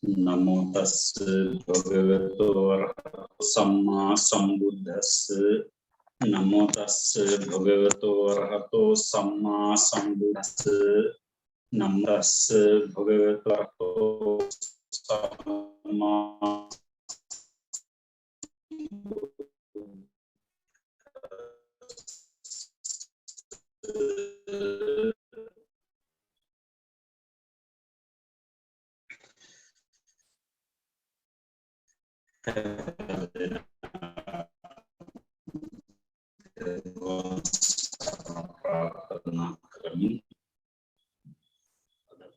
नमो तस्से भगवतो अरहतो सम्मा सम्बुद्धस्से नमो तस्से भगवतो अरहतो सम्मा सम्बुद्धस्से नमो तस्से भगवतो अरहतो सम्मा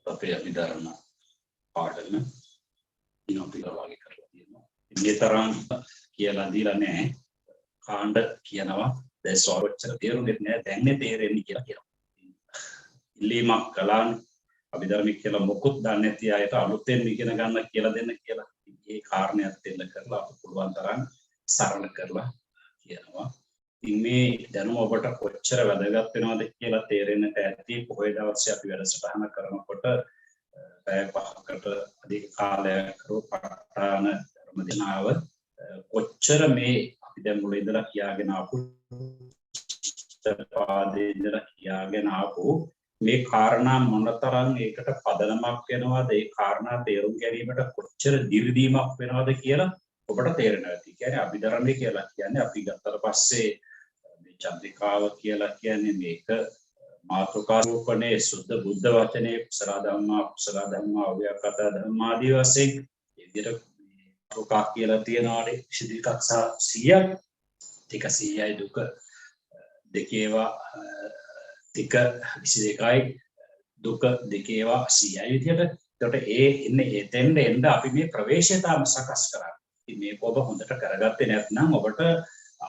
tapi abidarana පාඩම ඉනෝපිට වගේ කරලා තියෙනවා. මේ තරම් කියලා දීලා නැහැ. කාණ්ඩ කියනවා දැන් සෝරොච්චර තේරුම් ගන්නේ නැහැ. දැන් නේ තේරෙන්නේ කියලා කියනවා. ඉල්ලීමක් කළාන් අභිධර්මික කියලා මොකුත් දන්නේ නැති අයට අලුතෙන් ඉගෙන ගන්න කියලා දෙන්න කියලා. මේ කාරණයක් දෙන්න කරලා අපට පුළුවන් තරම් සරල කරලා කියනවා. ඉතින් මේ දැනුම ඔබට කොච්චර වැදගත් වෙනවද කියලා තේරෙන්නට ඇති පොහොය දවසේ අපි වැඩසටහන කරනකොට පැය 5කට අධික කාලයක් කරපටාන ධර්ම දිනාව කොච්චර මේ අපි දැන් මුල ඉඳලා කියාගෙන ආපු පාදේ ඉඳලා කියාගෙන ආපු මේ කාරණා මොනතරම් ඒකට පදනමක් වෙනවද ඒ කාරණා තේරුම් ගැනීමට කොච්චර දිරිදීමක් වෙනවද කියලා ඔබට තේරෙනවා. ඒ කියන්නේ අභිධර්මයේ කියලා කියන්නේ අපි ගත්තට පස්සේ මේ චන්ද්‍රිකාව කියලා කියන්නේ මේක මාතෘකා රූපණේ සුද්ධ බුද්ධ වචනේ කුසල ධම්මා අව්‍යාකත ධම්මාදී වශයෙන් විදිහට මාතෘකා කියලා තියනවානේ ශිදිකක්ෂා 100ක් ටික 100යි දුක දෙකේවා ටික 22යි දුක දෙකේවා 100යි විදිහට. ඒකට ඒ ඉන්නේ එතෙන්ද එන්න අපි මේ ප්‍රවේශය තාම සකස් කරා. ඉතින් මේක ඔබ හොඳට කරගත්තේ නැත්නම් ඔබට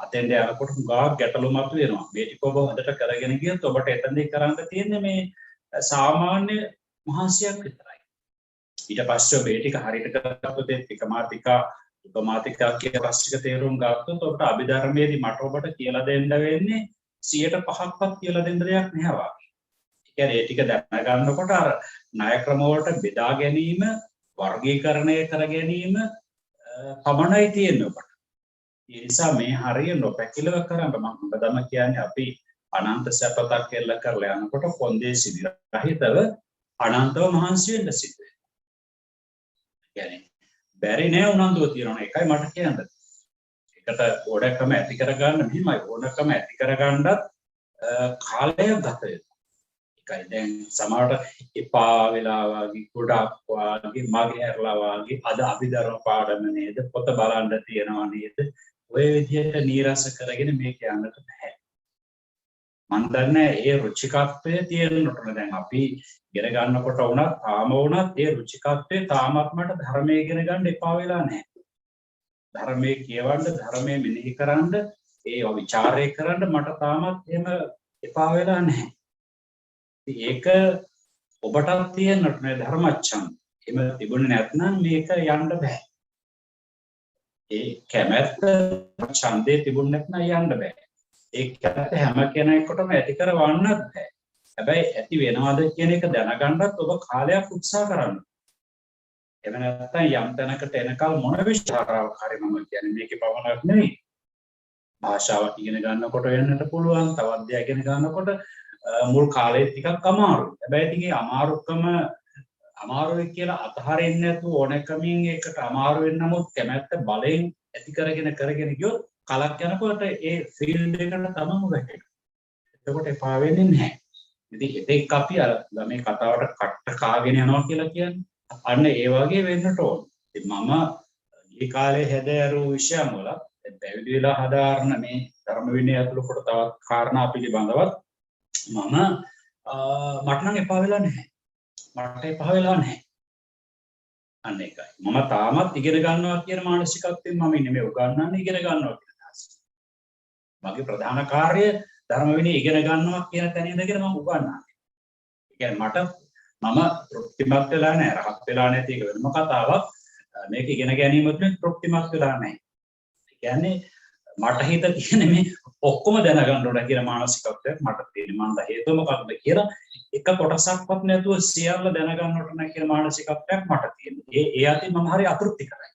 අතෙන්ද යනකොට හුඟක් ගැටලු මතුවෙනවා. මේ ටික ඔබ හොඳට කරගෙන ගියොත් ඔබට එතනදී කරන්න තියෙන්නේ මේ සාමාන්‍ය මහන්සියක් විතරයි. ඊට පස්සේ ඔබ මේ ටික හරියට කරගත්තොත් ඒක මාතිකා උපමාතිකා කියන ප්‍රශ්නික තේරුම් ගත්තොත් ඔබට අභිධර්මයේදී මට ඔබට කියලා දෙන්න වෙන්නේ 105ක්වත් කියලා දෙන්න දෙයක් නැහැ වාගේ. ඒ කියන්නේ ඒ ටික දැනගන්නකොට අර ණය ක්‍රම වලට බෙදා ගැනීම වර්ගීකරණය කර ගැනීම පමණයි තියෙන්නේ ඔබට. ඒ නිසා මේ හරිය නොපැකිලව කරන්න මම බදම කියන්නේ අපි අනන්ත සැපතක් එල්ල කරලා යනකොට කොන්දේසි විරහිතව අනන්තව මහන්සි වෙන්න සිද්ධ වෙනවා. يعني බැරි නෑ උනන්දුව තියනවා එකයි මට කියන්න. ඒකට ඕඩකම ඇති කරගන්න මෙහිමයි ඕනකම ඇති කරගන්නත් කාලය ගත වෙනවා. ඒකයි දැන් සමහරට එපා වෙලා වගේ ගොඩක් වගේ මගේ ඇරලා වගේ අද අභිධර්ම පාඩම නේද පොත බලන්න තියනවා නේද ඔය විදිහට නීරස කරගෙන මේක යන්නට බෑ. මම දන්නේ ඒ රුචිකත්වය තියෙන්නට දැන් අපි ඉගෙන ගන්නකොට වුණත් තාම වුණත් ඒ රුචිකත්වය තාමත් මට ධර්මයේ ඉගෙන ගන්න එපා වෙලා නැහැ. ධර්මයේ කියවන්න ධර්මයේ මෙනෙහි කරන්න ඒ විචාරය කරන්න මට තාමත් එහෙම එපා වෙලා නැහැ. ඒක ඔබටත් තියෙන්නට නේ ධර්මච්ඡන්ද. එහෙම තිබුණේ නැත්නම් මේක යන්න බෑ. ඒ කැමැත්ත ඡන්දේ තිබුණ නැත්නම් යන්න බෑ. ඒ කැමැත්ත හැම කෙනෙකුටම ඇති කරවන්නත් බෑ. හැබැයි ඇති වෙනවද කියන එක දැනගන්නත් ඔබ කාලයක් උත්සාහ කරන්න. එහෙම නැත්නම් යම් තැනකට එනකල් මොන විශ්වාසාවක් හරි මම කියන්නේ මේකේ පවණක් නෙවෙයි. භාෂාවක් ඉගෙන ගන්නකොට වෙන්නට පුළුවන්. තවත් දෙයක් ඉගෙන ගන්නකොට මුල් කාලේ ටිකක් අමාරුයි. හැබැයි ඉතින් ඒ අමාරුයි කියලා අතහරින්න නැතුව ඕනකමින් ඒකට අමාරු වෙන නමුත් කැමැත්ත බලෙන් ඇති කරගෙන ගියොත් කලක් යනකොට ඒ ෆීල්ඩ් එකට තමම වැටෙනවා. එතකොට එපා වෙන්නේ නැහැ. ඉතින් ඒක අපි අර මේ කතාවට කට්ට කාගෙන යනවා කියලා කියන්නේ. අන්න ඒ වගේ වෙන්නට ඕන. ඉතින් මම මේ කාලේ හැදෑරු විෂයන් වල පැවිදි වෙලා හදාarන මේ ධර්ම විනය ඇතුළු කොට තවත් කාරණා පිළිබඳවත් මට නම් එපා වෙලා නැහැ. මට එපා වෙලා නැහැ. අන්න ඒකයි. මම තාමත් ඉගෙන ගන්නවා කියන මානසිකත්වයෙන් මම ඉන්නේ මේ උගන්වන්නේ ඉගෙන ගන්නවා කියන අදහස. මගේ ප්‍රධාන කාර්යය ධර්ම විනය ඉගෙන ගන්නවා කියන තැන ඉඳගෙන මම උගන්වන්නේ. ඒ කියන්නේ මම තෘප්තිමත් වෙලා නැහැ. රහත් වෙලා නැති එක වෙනම කතාවක්. මේක ඉගෙන ගැනීම තුළින් තෘප්තිමත් වෙලා නැහැ. ඒ කියන්නේ මට හිත තියෙන මේ ඔක්කොම දැනගන්න ඕන කියන මානසිකත්වයක් මට තියෙනවා. මම හේතුව මොකක්ද කියලා එක කොටසක්වත් නැතුව සියල්ල දැනගන්නට නම් කියන මානසිකත්වයක් මට තියෙනවා. ඒ අතින් මම හරි අතෘප්තිකරයි.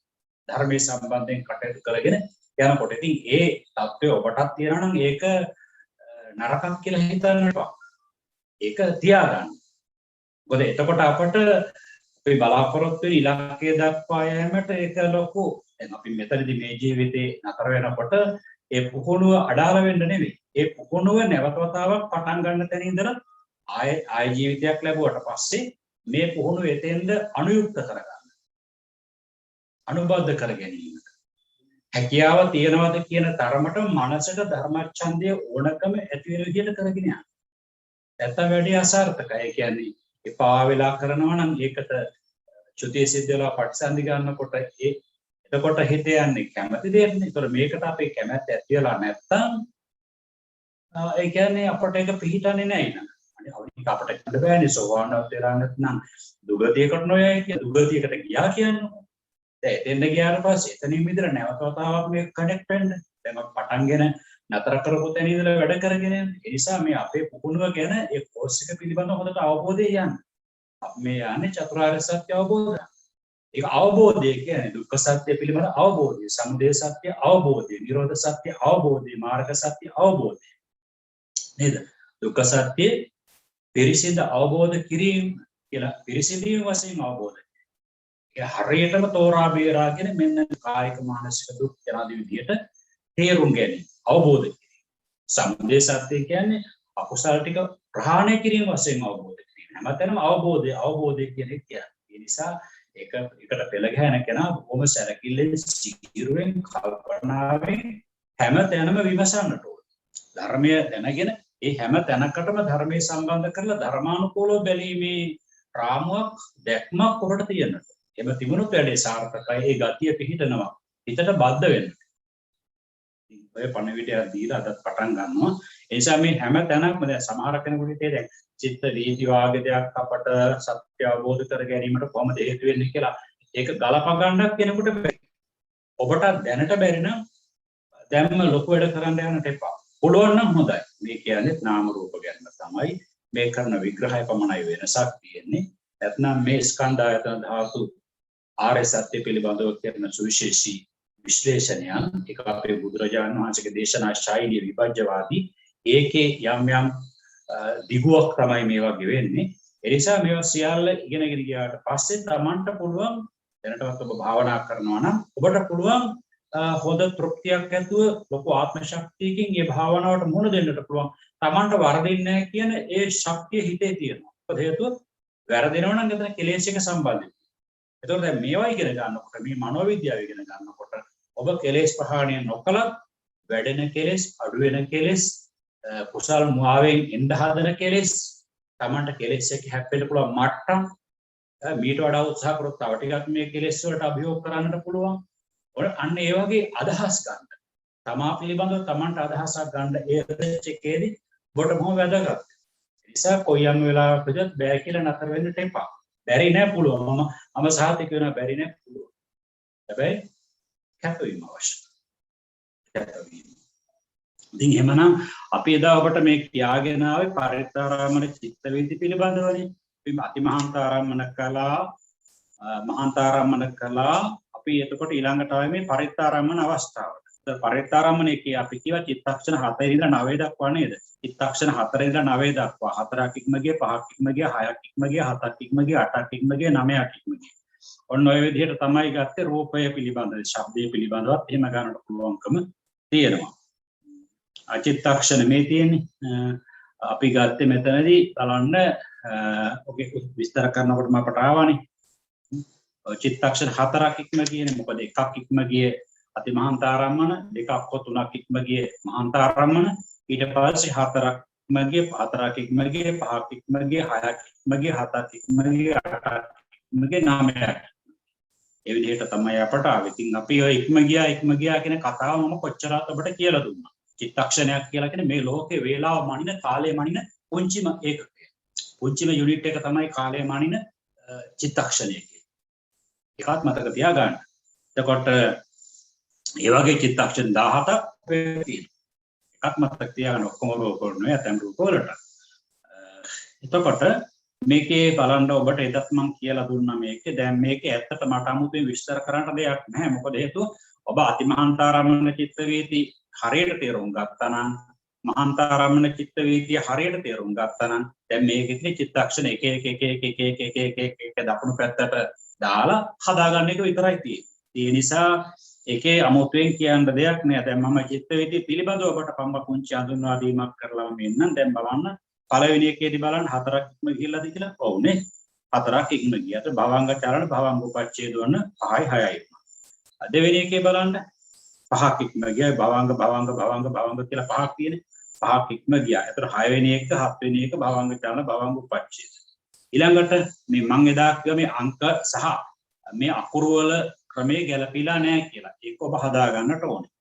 ධර්මයේ සම්බන්ධයෙන් කටයුතු කරගෙන යනකොට ඉතින් ඒ தත්ත්වය ඔබටත් තියෙනවා නම් ඒක නරකක් කියලා හිතන්න එපා. ඒක තියාගන්න. මොකද එතකොට අපට අපි බලාපොරොත්තු වෙන ඉලක්කය දක්වා යෑමට ඒක ලොකු දැන් අපි මෙතනදී මේ ජීවිතේ නතර වෙනකොට ඒ පුහුණුව අඩාල වෙන්න නෙවෙයි. ඒ පුහුණුව නැවත වතාවක් පටන් ගන්න තැන ඉඳලා ආය ජීවිතයක් ලැබුවට පස්සේ මේ පුහුණුව එතෙන්ද අනුයුක්ත කරගන්න. අනුබද්ධ කර ගැනීමට. හැකියාව තියනවාද කියන තරමට මනසට ධර්මච්ඡන්දය ඕනකම ඇති වෙන විදිහට කරගෙන යන්න. නැත්නම් වැඩි අසාර්ථකයි. ඒ කියන්නේ එපා වෙලා කරනවා නම් ඒකට චුතිය සිද්ධ වෙලා පටිසන්ධි ගන්නකොට එතකොට හිත යන්නේ කැමති දෙයක් නේ. ඒතර මේකට අපේ කැමැත්ත ඇති වෙලා නැත්නම් ඒ කියන්නේ අපට ඒක පිළිහිටන්නේ නැහැ නේද? අනිත් අපට කියන්න බෑනේ සෝවාන්වත් වෙලා නැත්නම් දුගතියකට නොයයි කිය දුගතියකට ගියා කියන්නේ. දැන් එතෙන්ද ගියාට පස්සේ එතනින් විතර නැවත වතාවක් මේක කනෙක්ට් වෙන්න. දැන් අපි පටන්ගෙන නතර කරපු තැන ඉඳලා වැඩ කරගෙන යන. ඒ නිසා මේ අපේ පුහුණුව ගැන ඒ කෝස් එක පිළිබඳව හොඳට අවබෝධය යන්න. අපි මේ යන්නේ චතුරාර්ය සත්‍ය අවබෝධය. ඒක අවබෝධය කියන්නේ දුක්ඛ සත්‍ය පිළිබඳ අවබෝධය, සමුදය සත්‍ය අවබෝධය, නිරෝධ සත්‍ය අවබෝධය, මාර්ග සත්‍ය අවබෝධය. නේද? දුක්ඛ සත්‍ය පිරිසිදු අවබෝධ කිරීම කියලා පිරිසිදුවීම වශයෙන් අවබෝධ. ඒ හරියටම තෝරා බේරාගෙන මෙන්න කායික මානසික දුක් යනාදී විදිහට තේරුම් ගැනීම, අවබෝධ කිරීම. සමුදය සත්‍ය කියන්නේ අකුසල ටික ප්‍රහාණය කිරීම වශයෙන් අවබෝධ කිරීම. හැමතැනම අවබෝධය කියන එක කියන්නේ. ඒ නිසා ඒකට පෙළ ගැහෙන කෙනා බොහොම සැලකිල්ලෙන් සිහිරුවෙන් කල්පනාවෙන් හැම තැනම විමසන්නට ඕනේ. ධර්මය දැනගෙන ඒ හැම තැනකටම ධර්මයේ සම්බන්ධ කරලා ධර්මානුකූලව බැලීමේ රාමුවක් දැක්මක් ඔබට තියෙනවා. එහෙම තිබුණොත් වැඩේ සාර්ථකයි. ඒ ගතිය පිහිටනවා. හිතට බද්ධ වෙන්න. ඔය පණවිඩයක් දීලා අදත් පටන් ගන්නවා. ඒ නිසා මේ හැම තැනක්ම දැන් සමහර කෙනෙකුට දැන් චිත්ත වීති වාගේ දෙයක් අපට සත්‍ය අවබෝධ කර ගැනීමට කොහොමද හේතු වෙන්නේ කියලා ඒක ගලප ගන්නක් කෙනෙකුට බැරි. ඔබට දැනට බැරි නම් දැන්ම ලොකු වැඩ කරන්න යන්නට එපා. පුළුවන් නම් හොඳයි. මේ කියන්නේ නාම රූප ගැන තමයි. මේ කරන විග්‍රහය පමණයි වෙනසක් තියෙන්නේ. නැත්නම් මේ ස්කන්ධ ආයතන ධාතු ආර්ය සත්‍ය පිළිබඳව කරන සුවිශේෂී විශ්ලේෂණයන් එක අපේ බුදුරජාණන් වහන්සේගේ දේශනා ශෛලිය විභජ්‍යවාදී ඒකේ යම් දිගුවක් තමයි මේ වගේ වෙන්නේ. ඒ නිසා මේවා සියල්ල ඉගෙනගෙන ගියාට පස්සේ Tamanට පුළුවන් දැනටවත් ඔබ භාවනා කරනවා නම් ඔබට පුළුවන් හොඳ තෘප්තියක් ඇතුව ලොකු ආත්ම ශක්තියකින් මේ භාවනාවට මුහුණ දෙන්නට පුළුවන්. Tamanට වරදින්නේ නැහැ කියන ඒ ශක්තිය හිතේ තියෙනවා. මොකද හේතුව වැරදිනවා නම් එතන කෙලෙස් එක සම්බන්ධයි. ඒතකොට දැන් මේවා ඉගෙන ගන්නකොට මේ මනෝවිද්‍යාව ඉගෙන ගන්නකොට ඔබ කෙලෙස් ප්‍රහාණය නොකලත් වැඩෙන කෙලෙස්, අඩු වෙන කෙලෙස්, කුසල මුවාවෙන් එන්න හදන කෙලෙස්, Tamanට කෙලෙස් එක හැප්පෙන්න පුළුවන් මට්ටම් මීට වඩා උත්සාහ කරොත් තව ටිකක් මේ කෙලෙස් වලට අභියෝග කරන්නට පුළුවන්. අන්න ඒ වගේ අදහස් ගන්න. තමා පිළිබඳව Tamanට අදහසක් ගන්න ඒ දෙකේදී ඔබට මොහොම වැදගත්. ඒ නිසා කොයියම් වෙලාවකදත් බෑ කියලා නතර වෙන්න එපා. බැරි නෑ පුළුවන්. මම සාහිතික වෙනවා බැරි නෑ පුළුවන්. හැබැයි කැපවීම අවශ්‍යයි. කැපවීම. ඉතින් එහෙමනම් අපි එදා ඔබට මේ කියාගෙන ආවේ පරිත්‍යාරාමන චිත්ත වීති පිළිබඳවනේ. අපි අතිමහාන්තාරාමන කලා, මහාන්තාරාමන කලා අපි එතකොට ඊළඟට ආවේ මේ පරිත්‍යාරාමන අවස්ථාවට. පරිත්‍යාරාමනේ කිය අපි කියවා චිත්තක්ෂණ 7 ඉඳලා 9 දක්වා නේද? චිත්තක්ෂණ 4 ඉඳලා 9 දක්වා 4ක් ඉක්ම ගිය 5ක් ඉක්ම ගිය 6ක් ඉක්ම ගිය 7ක් ඉක්ම ගිය 8ක් ඉක්ම ගිය 9ක් ඉක්ම ගිය. ඔන්න ඔය විදිහට තමයි ගත්තේ රූපය පිළිබඳව, ශබ්දය පිළිබඳවත් එහෙම ගන්නට පුළුවන්කම තියෙනවා. චිත්තක්ෂණ මේ තියෙන්නේ අපි ගත්තේ මෙතනදී බලන්න ඔකේ විස්තර කරනකොට අපට ආවනේ. චිත්තක්ෂණ 4ක් ඉක්ම ගියනේ. මොකද එකක් ඉක්ම ගියේ අතිමහාන්තාරාමන, දෙකක් හෝ තුනක් ඉක්ම ගියේ මහාන්තාරාමන, ඊට පස්සේ 4ක් ඉක්ම ගියේ, 4ක් ඉක්ම ගියේ, 5ක් ඉක්ම ගියේ, 6ක් ඉක්ම ගියේ, 7ක් ඉක්ම ගියේ, 8ක් ඉක්ම ගියේ, 9ක්. ඒ විදිහට තමයි අපට ආවේ. ඉතින් අපි ඔය ඉක්ම ගියා කියන කතාව මම කොච්චරක් ඔබට කියලා දුන්නා. චිත්තක්ෂණයක් කියලා කියන්නේ මේ ලෝකේ වේලාව මනින, කාලය මනින පුංචිම ඒකකය. පුංචිම යුනිට් එක තමයි කාලය මනින චිත්තක්ෂණය කියන්නේ. ඒකත් මතක තියාගන්න. එතකොට ඒ වගේ චිත්තක්ෂණ 17ක් තියෙනවා. එකක් මතක තියාගන්න ඔක්කොම රූප වල නෑ, ඇතැම් රූප වලට. එතකොට මේකේ බලන්න ඔබට එදත් මම කියලා දුන්නා මේකේ දැන් මේකේ ඇත්තට මට අමුතුවෙන් විස්තර කරන්න දෙයක් නැහැ මොකද හේතුව ඔබ අතිමහන්තාරම්මන චිත්ත වීති හරියට තේරුම් ගත්තා නම් මහන්තාරම්මන චිත්ත වීතිය හරියට තේරුම් ගත්තා නම් දැන් මේකේ චිත්තක්ෂණ එක දකුණු පැත්තට දාලා හදාගන්න එක විතරයි තියෙන්නේ ඒ නිසා ඒකේ අමුතුවෙන් කියන්න දෙයක් නෑ දැන් මම චිත්ත වීතිය පිළිබඳව ඔබට පම්බ පුංචි හඳුන්වා දීමක් කරලා මෙන්නම් දැන් බලන්න පළවෙනි එකේදී බලන්න හතරක් ඉක්ම ගිහිල්ලාද කියලා ඔව්නේ හතරක් ඉක්ම ගියට භවංග චලන භවංග උපච්ඡේද වන 5යි 6යි දෙවෙනි එකේ බලන්න පහක් ඉක්ම ගියා භවංග කියලා පහක් තියෙන්නේ පහක් ඉක්ම ගියා. ඒතර 6 වෙනි එක 7 වෙනි එක භවංග චලන භවංග උපච්ඡේද. ඊළඟට මේ මම එදා කිව්ව මේ අංක සහ මේ අකුරු වල ක්‍රමේ ගැලපිලා නැහැ කියලා. ඒක ඔබ හදා ගන්නට ඕනේ.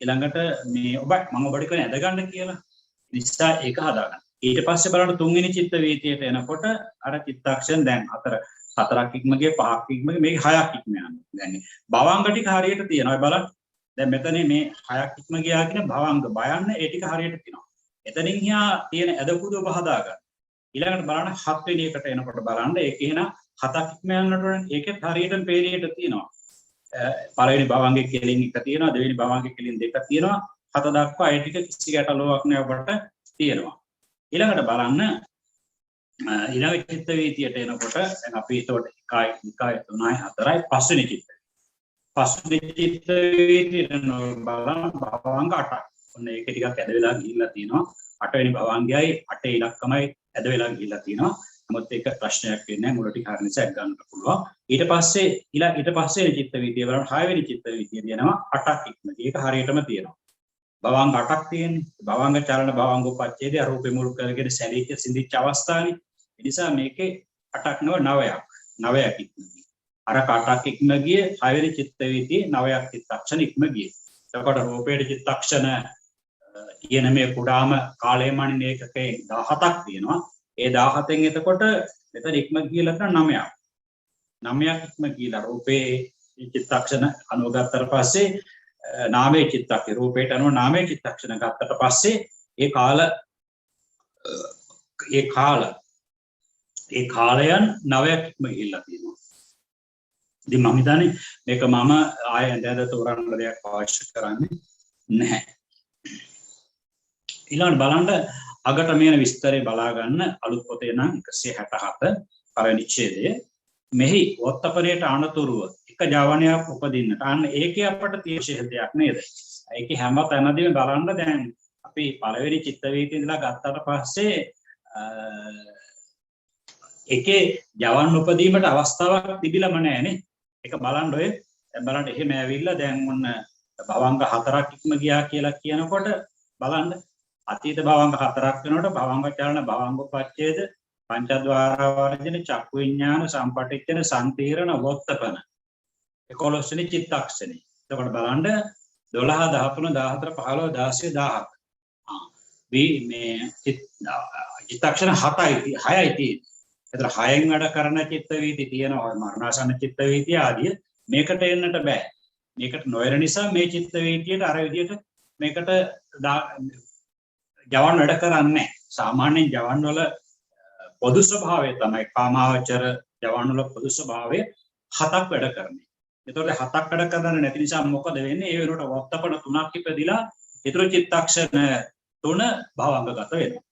ඊළඟට මේ මම ඔබට කියන්නේ ඇද ගන්න කියලා. නිසා ඒක හදා ගන්න. ඊට පස්සේ බලන්න තුන්වෙනි චිත්ත වීතියට එනකොට අර චිත්තක්ෂණ දැන් හතරක් ඉක්ම ගිය පහක් ඉක්ම ගිය මේක හයක් ඉක්ම යනවා. දැන් භවංග ටික හරියට තියෙනවා. බලන්න. දැන් මෙතන මේ හයක් ඉක්ම ගියා කියන භවංග බයන්න ඒ ටික හරියට තියෙනවා. එතනින් එහා තියෙන ඇදකුඩු ඔබ හදා ගන්න. ඊළඟට බලන්න 7 වෙනි එකට එනකොට බලන්න ඒක එහෙනම් 7ක් ඉක්ම යනකොට ඒකෙත් හරියටම පේරියට තියෙනවා. පළවෙනි භවංගයේ කෙලින් එක තියෙනවා, දෙවෙනි භවංගයේ කෙලින් දෙකක් තියෙනවා. 7 දක්වා ඒ ටික කිසි ගැටලුවක් නෑ ඔබට තියෙනවා. ඊළඟට බලන්න ඊළඟ චිත්ත වීතියට එනකොට දැන් අපි ඒතකොට 1යි 2යි 3යි 4යි 5 වෙනි චිත්ත. 5 වෙනි චිත්ත වීතියට බලන්න භවංග 8ක්. ඔන්න ඒක ටිකක් ඇද වෙලා ගිහිල්ලා තියෙනවා. 8 වෙනි භවංගයයි 8 ඉලක්කමයි ඇද වෙලා ගිහිල්ලා තියෙනවා. නමුත් ඒක ප්‍රශ්නයක් වෙන්නේ නැහැ. මුල ටික හරිය නිසා ගන්නට පුළුවන්. ඊට පස්සේ චිත්ත වීතිය බලන්න 6 වෙනි චිත්ත වීතිය දෙනවා 8ක් ඉක්ම. ඒක හරියටම තියෙනවා. භවංග 8ක් තියෙන්නේ. භවංග චලන භවංග උපච්ඡේදය රූපේ මුල් කරගෙන සැලීච්ච සිඳිච්ච අවස්ථාවේ. ඒ නිසා මේකේ 8ක් නව 9ක් ඉක්ම. අර 8ක් ඉක්ම ගියේ 6 වෙනි චිත්ත වීතියේ 9ක් චිත්තක්ෂණ ඉක්ම ගියේ. එතකොට රූපයේ චිත්තක්ෂණ කියන මේ කුඩාම කාලය මනින ඒකකේ 17ක් තියෙනවා. ඒ 17න් එතකොට මෙතන ඉක්ම ගියලා තන 9ක්. 9ක් ඉක්ම ගියලා රූපේ චිත්තක්ෂණ අනුව ගත්තට පස්සේ නාමයේ චිත්තක්ෂණ රූපයට අනුව නාමයේ චිත්තක්ෂණ ගත්තට පස්සේ ඒ කාලයන් 9ක් ඉක්ම ගිහිල්ලා තියෙනවා. ඉතින් මම හිතන්නේ මේක මම ආයෙ ඇඳ තෝරන්න දෙයක් අවශ්‍ය කරන්නේ නැහැ. ඊළඟට බලන්න අගට මේන විස්තරය බලා ගන්න අලුත් පොතේ නම් 167 පළවෙනි ඡේදය මෙහි වොත්තපරයට අනතුරුව එක ජවනයක් උපදින්නට අන්න ඒකේ අපට තියෙන ඡේදයක් නේද? ඒකේ හැම තැනදීම බලන්න දැන් අපි පළවෙනි චිත්ත වීතිය ඉඳලා ගත්තට පස්සේ ඒකේ ජවන් උපදීමට අවස්ථාවක් තිබිලම නැහැ නේ. ඒක බලන්න ඔය දැන් බලන්න එහෙම ඇවිල්ලා දැන් ඔන්න භවංග 4ක් ඉක්ම ගියා කියලා කියනකොට බලන්න අතීත භවංග 4ක් වෙනකොට භවංග චලන භවංග උපච්ඡේද පංචද්වාර වර්ජන චක්කු විඥාන සම්පටිච්ඡන සම්තීරණ වොත්තපන 11 වෙනි චිත්තක්ෂණේ. එතකොට බලන්න 12 13 14 15 16 1000ක් මේ චිත්තක්ෂණ 6යි තියෙන්නේ. එතන 6න් වැඩ කරන චිත්ත වීති තියෙනවා මරණාසන්න චිත්ත වීති ආදී මේකට එන්නට බෑ. මේකට නොයර නිසා මේ චිත්ත වීතියට අර විදියට මේකට ජවන් වැඩ කරන්නේ. සාමාන්‍යයෙන් ජවන් වල පොදු ස්වභාවය තමයි කාමාවචර ජවන් වල පොදු ස්වභාවය 7ක් වැඩ කරන්නේ. ඒතකොට 7ක් වැඩ කරන්නේ නැති නිසා මොකද වෙන්නේ? ඒ වෙනකොට වත්තපන 3ක් ඉපදිලා ඊතර චිත්තක්ෂණ 3 භවංගගත වෙනවා.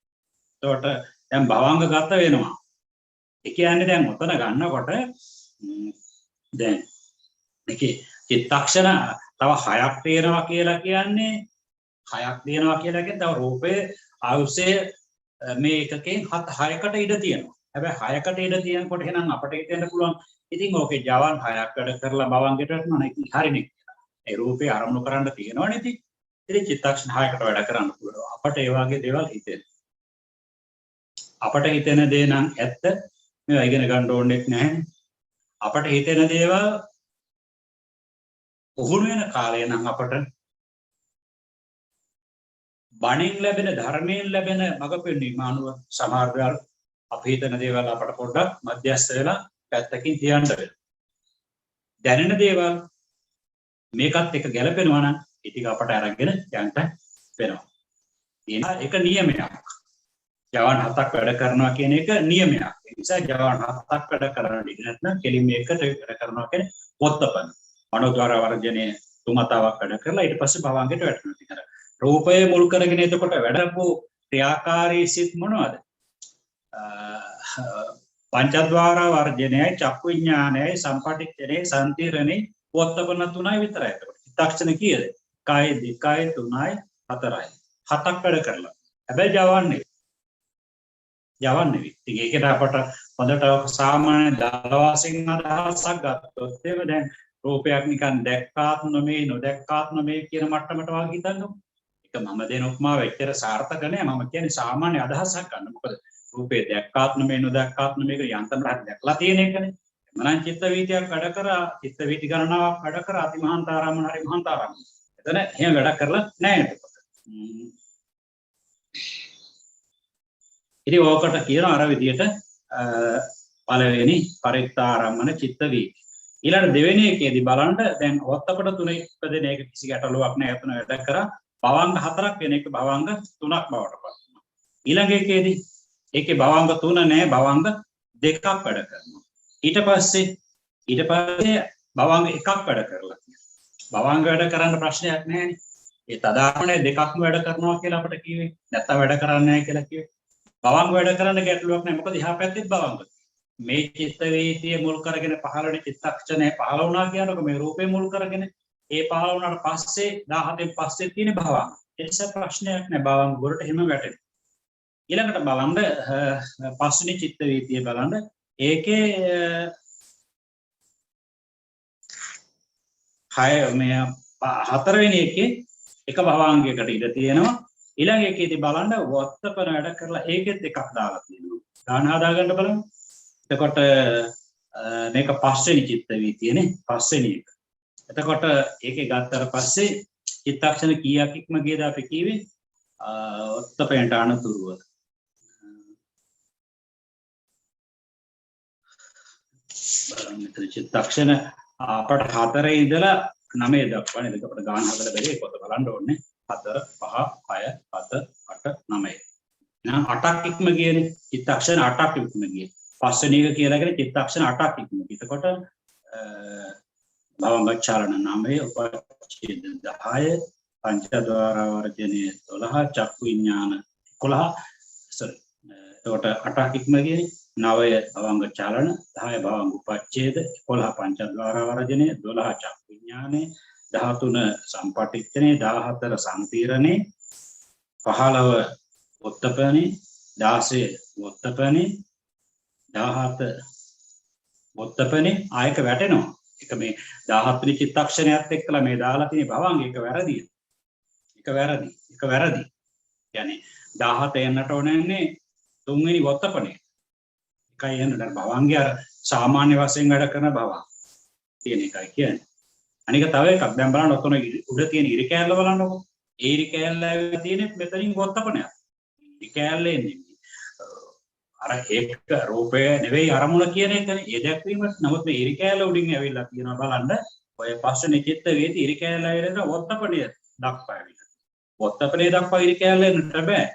එතකොට දැන් භවංගගත වෙනවා. ඒ කියන්නේ දැන් ඔතන ගන්නකොට දැන් මේකේ චිත්තක්ෂණ තව 6ක් තියෙනවා කියලා කියන්නේ 6ක් තියෙනවා කියලා කියන්නේ තව රූපයේ ආයුෂය මේ එකකෙන් 6කට ඉඩ තියෙනවා. හැබැයි 6කට ඉඩ තියෙනකොට එහෙනම් අපිට හිතෙන්න පුළුවන් ඉතින් ඕකේ ජවන් 6ක් වැඩ කරලා භවංගයට යනවා නේ හරිනේ කියලා. ඒ රූපේ අරමුණු කරන්න තියෙනවනේ ඉතින්. ඉතින් චිත්තක්ෂණ 6කට වැඩ කරන්න පුළුවන්. අපට ඒ වගේ දේවල් හිතෙනවා. අපට හිතෙන දේ නම් ඇත්ත මේවා ඉගෙන ගන්න ඕනෙත් නැහැ. අපට හිතෙන දේවල් උහුණු වෙන කාලය නම් අපට බණින් ලැබෙන ධර්මයෙන් ලැබෙන මඟ පෙන්වීම අනුව සමහර දේවල් අපි හිතන දේවල් අපට පොඩ්ඩක් මධ්‍යස්ථ වෙලා පැත්තකින් තියන්න වෙනවා. දැනෙන දේවල් මේකත් එක ගැලපෙනවා නම් ඉතින් අපට අරගෙන යන්න වෙනවා. ඒක නියමයක්. ජවන් 7ක් වැඩ කරනවා කියන එක නියමයක්. ඒ නිසා ජවන් 7ක් වැඩ කරන්න ඉඩ නැත්නම් කෙලින්ම එකට වැඩ කරනවා කියන්නේ වොත්තපන. මනෝද්වාර වර්ජනයේ 3 වතාවක් වැඩ කරලා ඊට පස්සේ භවංගයට වැටෙනවා. ඉතින් රූපය මුල් කරගෙන එතකොට වැඩපු ක්‍රියාකාරී සිත් මොනවද? පංචද්වාර වර්ජනයයි චක්කු විඥානයයි සම්පටිච්ඡනේ සම්තිරණේ වොත්තපන 3යි විතරයි. එතකොට චිත්තක්ෂණ කීයද? 1යි 2යි 3යි 4යි. 7ක් වැඩ කරලා. හැබැයි ජවන්නේ ඉතින් ඒකට අපට හොඳට සාමාන්‍ය දල වශයෙන් අදහසක් ගත්තොත් එහෙම දැන් රූපයක් නිකන් දැක්කාත් නොමේ නොදැක්කාත් නොමේ කියන මට්ටමට වගේ හිතන්නකො. ඒක මම දෙන උපමාව එච්චර සාර්ථක නෑ. මම කියන්නේ සාමාන්‍ය අදහසක් ගන්න. මොකද රූපේ දැක්කාත් නොමේ නොදැක්කාත් නොමේ කියන යන්තම් රහ දැක්ලා තියෙන එකනේ. එමනම් චිත්ත වීතියක් වැඩ කරා චිත්ත වීති ගණනාවක් වැඩ කරා අතිමහන්තාරාමන හරි මහන්තාරාමන. එතන එහෙම වැඩ කරලා නෑ එතකොට. ඉතින් ඕකට කියන අර විදියට පළවෙනි පරිත්තාරම්මන චිත්ත වීති. ඊළඟ දෙවෙනි එකේදී බලන්න දැන් වත්තපට 3 ඉපදෙන එක කිසි ගැටලුවක් නැහැ. එතන වැඩ කරා භවංග 4ක් වෙන එක භවංග 3ක් බවට පත් වෙනවා. ඊළඟ එකේදී ඒකේ භවංග 3 නැහැ භවංග 2ක් වැඩ කරනවා. ඊට පස්සේ භවංග 1ක් වැඩ කරලා තියෙනවා. භවංග වැඩ කරන්න ප්‍රශ්නයක් නැහැනේ. ඒ තදාපනේ දෙකක්ම වැඩ කරනවා කියලා අපිට කිව්වේ. නැත්තම් වැඩ කරන්නේ නැහැ කියලා කිව්වේ. භවංග වැඩ කරන්න ගැටලුවක් නැහැ. මොකද එහා පැත්තේ භවංග. මේ චිත්ත වීතිය මුල් කරගෙන පහළ වෙන චිත්තක්ෂණය පහළ වුණා කියනකො මේ රූපේ මුල් කරගෙන ඒ පහළ වුණාට පස්සේ 17න් පස්සේ තියෙන භවංග. ඒ නිසා ප්‍රශ්නයක් නැහැ භවංග වලට එහෙම වැටෙනවා. ඊළඟට බලන්න පස්වෙනි චිත්ත වීතිය බලන්න ඒකේ 4වෙනි එකේ එක භවංගයකට ඉඳ තියෙනවා. ඊළඟ එකේදී බලන්න වත්තපන වැඩ කරලා ඒකෙත් එකක් දාලා තියෙනවා. දාන හදා ගන්න බලන්න. එතකොට මේක පස්වෙනි චිත්ත වීතියනේ පස්වෙනි එක. එතකොට ඒකේ ගත්තට පස්සේ චිත්තක්ෂණ කීයක් ඉක්ම ගියද අපි කිව්වේ වත්තපයට අනතුරුව. බලන්න මෙතන චිත්තක්ෂණ අපට 4 ඉඳලා 9 දක්වා නේද? අපිට ගාන හදලා බැරි පොත බලන්න ඕනේ. 4 5 6 7 8 9. එහෙනම් 8ක් ඉක්ම ගියනේ. චිත්තක්ෂණ 8ක් ඉක්ම ගියේ. පස්වෙනි එක කියලාගෙන චිත්තක්ෂණ 8ක් ඉක්ම ගියේ. එතකොට භවංගචාලන 9 උපච්ඡේද 10 පංචද්වාර වර්ජනයේ 12 චක්කු විඥාන 11 එතකොට 8ක් ඉක්ම ගියනේ. 9 භවංග චලන 10 භවංග උපච්ඡේද 11 පංචද්වාර වර්ජනයේ 12 චක්කු විඥානේ 13 සම්පටිච්ඡනේ 14 සම්තිරණේ 15 වොත්තපනේ 16 වොත්තපනේ 17 වොත්තපනේ ආයක වැටෙනවා. එක මේ 17 වෙනි චිත්තක්ෂණයත් එක්කලා මේ දාලා තියෙන භවංග එක වැරදි. يعني 17 එන්නට ඕනන්නේ 3 වෙනි වොත්තපනේ. එකයි එන්න දැන් භවංගය අර සාමාන්‍ය වශයෙන් වැඩ කරන භවංග තියෙන එකයි කියන්නේ. අනික තව එකක් දැන් බලන්න ඔතන උඩ තියෙන ඉරි කෑල්ල බලන්නකො. ඒ ඉරි කෑල්ල ඇවිල්ලා තියෙන්නේ මෙතනින් වොත්තපනයක්. ඉරි කෑල්ල එන්නේ අර ඒක රූපය නෙවෙයි අරමුණ කියන එකනේ. ඒ දැක්වීමත් නමුත් මේ ඉරි කෑල්ල උඩින් ඇවිල්ලා තියෙනවා බලන්න. ඔය පස්වෙනි චිත්ත වේදී ඉරි කෑල්ල ඇවිල්ලා වොත්තපණය දක්වා ඇවිල්ලා. වොත්තපණය දක්වා ඉරි කෑල්ල එන්නට බෑ.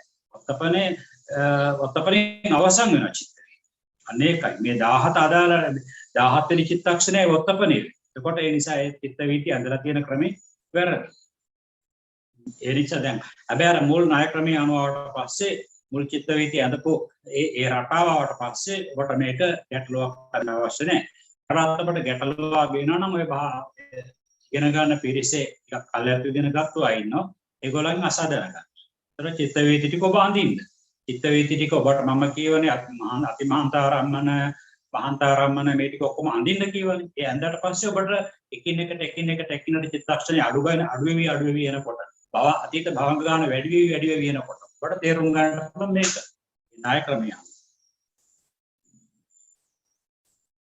වොත්තපණයෙන් අවසන් වෙනවා චිත්ත වේදී. අනේකයි මේ 17 අදාළ 17 වෙනි චිත්තක්ෂණයේ වොත්තපණය. එතකොට ඒ නිසා ඒ චිත්ත වීතිය ඇඳලා තියෙන ක්‍රමේ වැරදි. ඒ නිසා දැන් හැබැයි අර මුල් ණය ක්‍රමයේ අනුවට පස්සේ මුල් චිත්ත වීතිය ඇඳපු ඒ රටාව ආවට පස්සේ ඔබට මේක ගැටලුවක් ගන්න අවශ්‍ය නැහැ. කරාත්තපට ගැටලුවක් වෙනවා නම් ඔය ඉගෙන ගන්න පිරිසේ ටිකක් කල්යතු ඉගෙන ගත්තා ඉන්නවා. ඒගොල්ලන් අසාධන ගන්න. ඒතර චිත්ත වීති ටික ඔබ අඳින්න. චිත්ත වීති ටික ඔබට මම කියවනේ අතිමහන්තාරම්මන මහන්තාරම්මන මේ ටික ඔක්කොම අඳින්න කියවනේ. ඒ ඇඳලා පස්සේ ඔබට එකින් එකට චිත්තක්ෂණේ අඩු වෙවි එනකොට බව අතීත භවංග ගන්න වැඩි වෙවි එනකොට ඔබට තේරුම් ගන්න පුළුවන් මේක. ණය ක්‍රමය.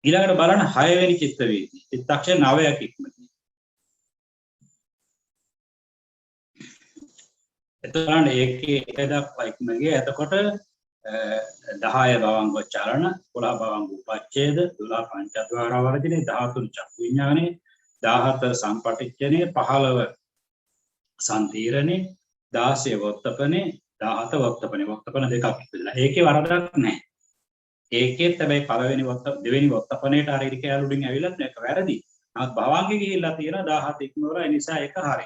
ඊළඟට බලන්න 6 වෙනි චිත්ත වීති. චිත්තක්ෂණ 9ක් ඉක්මනට. එතකොට ඒකේ එක දක්වා ඉක්ම ගිය. එතකොට 10 භවංග චලන 11 භවංග උපච්ඡේද 12 පංචද්වාර වර්ජනේ 13 චක්කු විඥානේ 14 සම්පටිච්ඡනේ 15 සම්තිරණේ 16 වොත්තපනේ 17 වත්තපන දෙකක් ඉපදලා. ඒකේ වරදක් නැහැ. ඒකෙත් හැබැයි පළවෙනි දෙවෙනි වත්තපනේට අර ඉරි කැලු වලින් ඇවිල්ලත් මේක වැරදි. නමුත් භවංගේ ගිහිල්ලා තියෙනවා 17 ඉක්මවලා. ඒ නිසා ඒක හරි.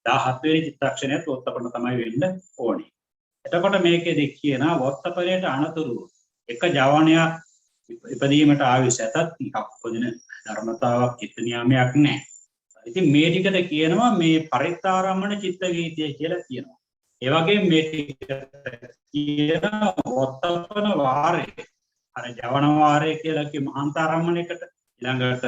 17 වෙනි චිත්තක්ෂණයත් වත්තපන තමයි වෙන්න ඕනේ. එතකොට මේකෙදි කියනවා වත්තපනේට අනතුරු එක ජවනයක් ඉපදීමට ආයුෂ ඇතත් ටිකක් උපදින ධර්මතාවක් චිත්ත නියාමයක් නැහැ. ඉතින් මේ ටිකට කියනවා මේ පරිත්තාරම්මන චිත්ත වීතිය කියලා කියනවා. ඒ වගේම මේ ටිකට කියනවා වත්තපන වාරය. අර ජවන වාරය කියලා කිය මහාන්තාරම්මනයකට, ඊළඟට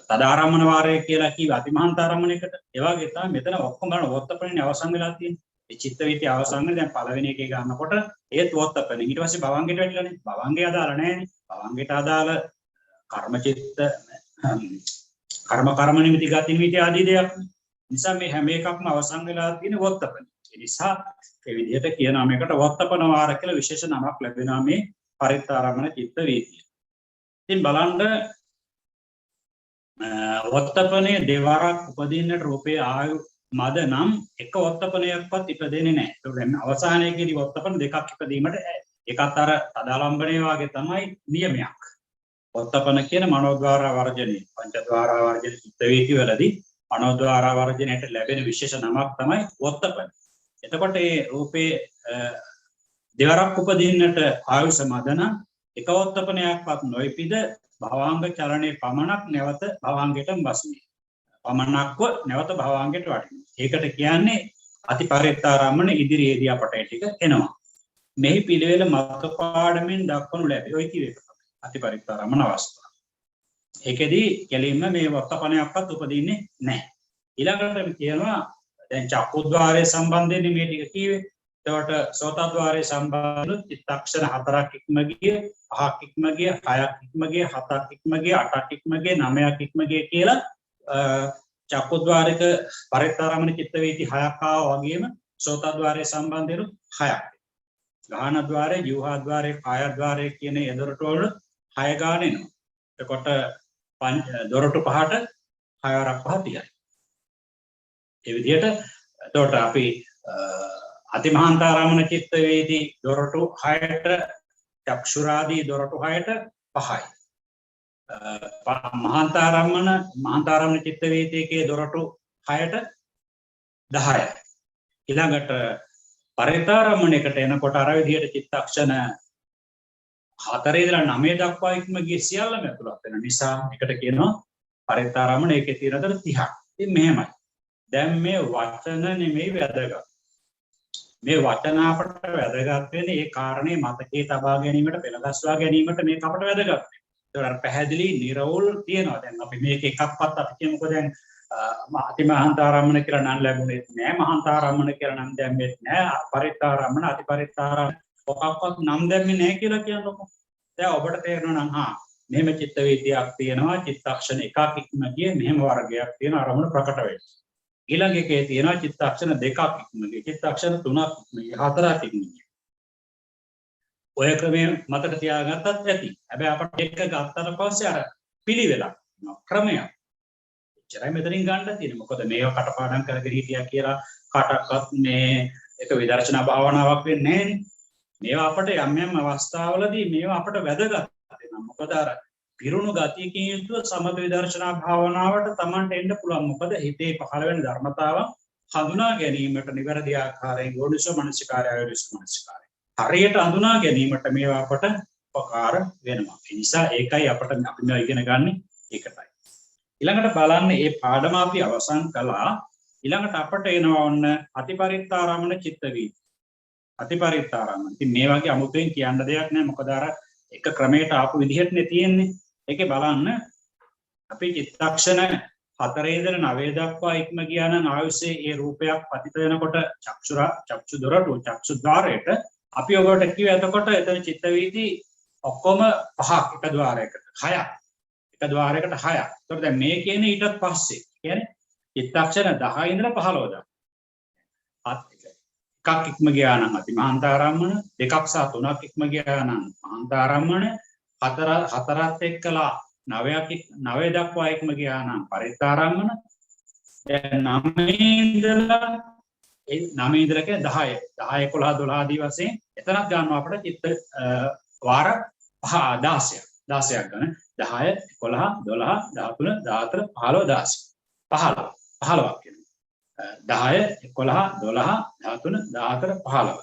තදාරම්මන වාරය කියලා කිව්ව අතිමහාන්තාරම්මනයකට. ඒ වගේ තමයි මෙතන ඔක්කොම ගන්න වත්තපනේ අවසන් වෙලා තියෙන්නේ. ඒ චිත්ත වීතිය අවසන් වෙන දැන් පළවෙනි එකේ ගන්නකොට ඒත් වත්තපනේ. ඊට පස්සේ භවංගයට වැටිලානේ. භවංගේ අදාළ නැහැනේ. භවංගයට අදාළ කර්ම චිත්ත කර්ම නිමිති ගති නිමිති ආදී දෙයක්. නිසා මේ හැම එකක්ම අවසන් වෙලා තියෙන වත්තපන. ඒ නිසා ඒ විදිහට කියනවා මේකට වත්තපන වාර කියලා විශේෂ නමක් ලැබෙනවා මේ පරිත්තාරම්මන චිත්ත වීතිය. ඉතින් බලන්න වත්තපනේ දෙවරක් උපදින්නට රූපේ ආයු මද නම් එක වත්තපනයක්වත් ඉපදෙන්නේ නැහැ. ඒක දැන් අවසානයේදී වත්තපන දෙකක් ඉපදීමට එකත් අර තදාලම්බනේ වාගේ තමයි නියමයක්. වත්තපන කියන මනෝද්වාර වර්ජනයේ පංචද්වාර වර්ජන චිත්ත වීති වලදී මනෝද්වාර වර්ජනයට ලැබෙන විශේෂ නමක් තමයි වත්තපන. එතකොට මේ රූපේ දෙවරක් උපදින්නට ආයුෂ මදන එක වත්තපනයක්වත් නොයිපිද භවංග චලනයේ පමණක් නැවත භවංගයටම බසිනේ. පමණක්ව නැවත භවංගයට වටිනවා. ඒකට කියන්නේ අතිපරිත්තාරම්මන ඉදිරියේදී අපට ටික එනවා. මෙහි පිළිවෙල මත පාඩමින් දක්වනු ලැබේ. ඔය කිව්වේ අතිපරිත්තාරම්මන අවස්ථාව. ඒකෙදී කෙලින්ම මේ වත්තපනයක්වත් උපදින්නේ නැහැ. ඊළඟට කියනවා දැන් චක්කුද්්වාරයේ සම්බන්ධයෙන් මේ ටික කිව්වේ. එතකොට සෝතද්්වාරයේ සම්බන්ධ චිත්තක්ෂණ 4ක් ඉක්ම ගිය, 5ක් ඉක්ම ගිය, 6ක් ඉක්ම ගිය, 7ක් ඉක්ම ගිය, 8ක් ඉක්ම ගිය, 9ක් ඉක්ම ගිය කියලා චක්කුද්්වාරික පරිත්තාරම්මන චිත්ත වීති 6ක් ආවා වගේම සෝතද්්වාරයේ සම්බන්ධයෙන් 6ක්. ගාහනද්්වාරයේ, ජීවහද්්වාරයේ, කායද්්වාරයේ කියන ඒ දොරටු වල 6 ගාන එනවා. එතකොට දොරටු පහට 6 වරක් 5 30යි. ඒ විදිහට එතකොට අපි අතිමහාන්තාරම්මන චිත්ත වේදී දොරටු 6ට චක්ෂුරාදී දොරටු 6ට 5යි. මහාන්තාරම්මන චිත්ත වේදීකේ දොරටු 6ට 10යි. ඊළඟට පරිත්තාරම්මනයකට එනකොට අර විදිහට චිත්තක්ෂණ 4 ඉඳලා 9 දක්වා ඉක්ම ගිය සියල්ලම ඇතුළත් වෙන නිසා එකට කියනවා පරිත්තාරම්මන. ඒකේ තියෙන දර 30ක්. ඉතින් මෙහෙමයි. දැන් මේ වචන නෙමෙයි වැදගත්. මේ වචන අපට වැදගත් වෙන්නේ ඒ කාරණේ මතකයේ තබා ගැනීමට, පෙළගස්වා ගැනීමට මේක අපට වැදගත්. ඒකට පැහැදිලි නිර්වෝල් තියෙනවා. දැන් අපි මේක එකක්වත් අපි කියමුකෝ දැන් අතිමහාන්තාරම්මන කියලා නම් ලැබුණේ නැහැ, මහාන්තාරම්මන කියලා නම් දැම්මේ නැහැ, පරිත්තාරම්මන, අතිපරිත්තාරම්මන ඔකක්වත් නම් දැම්මේ නැහැ කියලා කියනකො. දැන් ඔබට තේරෙනවා නම් මෙහෙම චිත්ත වීතියක් තියෙනවා, චිත්තක්ෂණ එකක් ඉක්ම ගිය මෙහෙම වර්ගයක් තියෙන අරමුණ ප්‍රකට වෙයි. ඊළඟ එකේ තියෙනවා චිත්තක්ෂණ දෙකක් ඉක්ම ගිය, චිත්තක්ෂණ 3ක් ඉක්ම ගිය, 4ක් ඉක්ම ගිය. ඔය ක්‍රමයේ මතක තියාගත්තත් ඇති. හැබැයි අපිට එක ගත්තට පස්සේ අර පිළිවෙලක් ක්‍රමයක් එච්චරයි මෙතනින් ගන්න තියෙන්නේ. මොකද මේව කටපාඩම් කරගෙන හිටියා කියලා කාටවත් මේ එක විදර්ශනා භාවනාවක් වෙන්නේ නැහැ නේ. මේවා අපිට යම් යම් අවස්ථාවලදී මේවා අපිට වැදගත් වෙනවා. මොකද අර පිරුණු ගතියකින් යුතුව සමත විදර්ශනා භාවනාවට Tamanට එන්න පුළුවන්. මොකද හිතේ පහළ වෙන ධර්මතාවක් හඳුනා ගැනීමට නිවැරදි ආකාරයෙන් යෝනිසෝ මනසිකාරය, අයෝනිසෝ මනසිකාරය හරියට හඳුනා ගැනීමට මේවා අපට උපකාර වෙනවා. ඒ නිසා ඒකයි අපිට අපි මේ ඉගෙන ගන්න ඒකටයි. ඊළඟට බලන්න මේ පාඩම අපි අවසන් කළා. ඊළඟට අපට එනවා ඔන්න අතිපරිත්තාරම්මන චිත්ත වීති. අතිපරිත්තාරම්මන. ඉතින් මේ වගේ අමුතුවෙන් කියන්න දෙයක් නැහැ. මොකද අර එක ක්‍රමයකට ආපු විදිහටනේ තියෙන්නේ. ඒකේ බලන්න අපි චිත්තක්ෂණ 4 ඉඳලා 9 දක්වා ඉක්ම ගියා නම් ආයුෂයේ ඒ රූපයක් පතිත වෙනකොට චක්ෂු දොරටු චක්ෂුද්්වාරයට අපි ඔබට කිව්ව එතකොට එතන චිත්ත වීති ඔක්කොම 5ක් එක ద్వාරයකට 6ක් එක ద్వාරයකට 6ක්. ඒතකොට දැන් මේ කියන්නේ ඊටත් පස්සේ කියන්නේ චිත්තක්ෂණ 10 ඉඳලා 15 දක්වා එකක් ඉක්ම ගියා නම් අතිමහාන්තාරම්මන, දෙකක් සහ 3ක් ඉක්ම ගියා නම් මහාන්තාරම්මන, 4ත් එක්කලා 9 දක්වා ඉක්ම ගියා නම් පරිත්තාරම්මන, දැන් 9 ඉඳලා 9 ඉඳලා කියන්නේ 10 10 11 12 ආදී වශයෙන් එතනක් ගන්නවා අපිට චිත්ත වාර 16ක් 16ක් ගන්න 10 11 12 13 14 15 16 15ක් කියනවා 10 11 12 13 14 15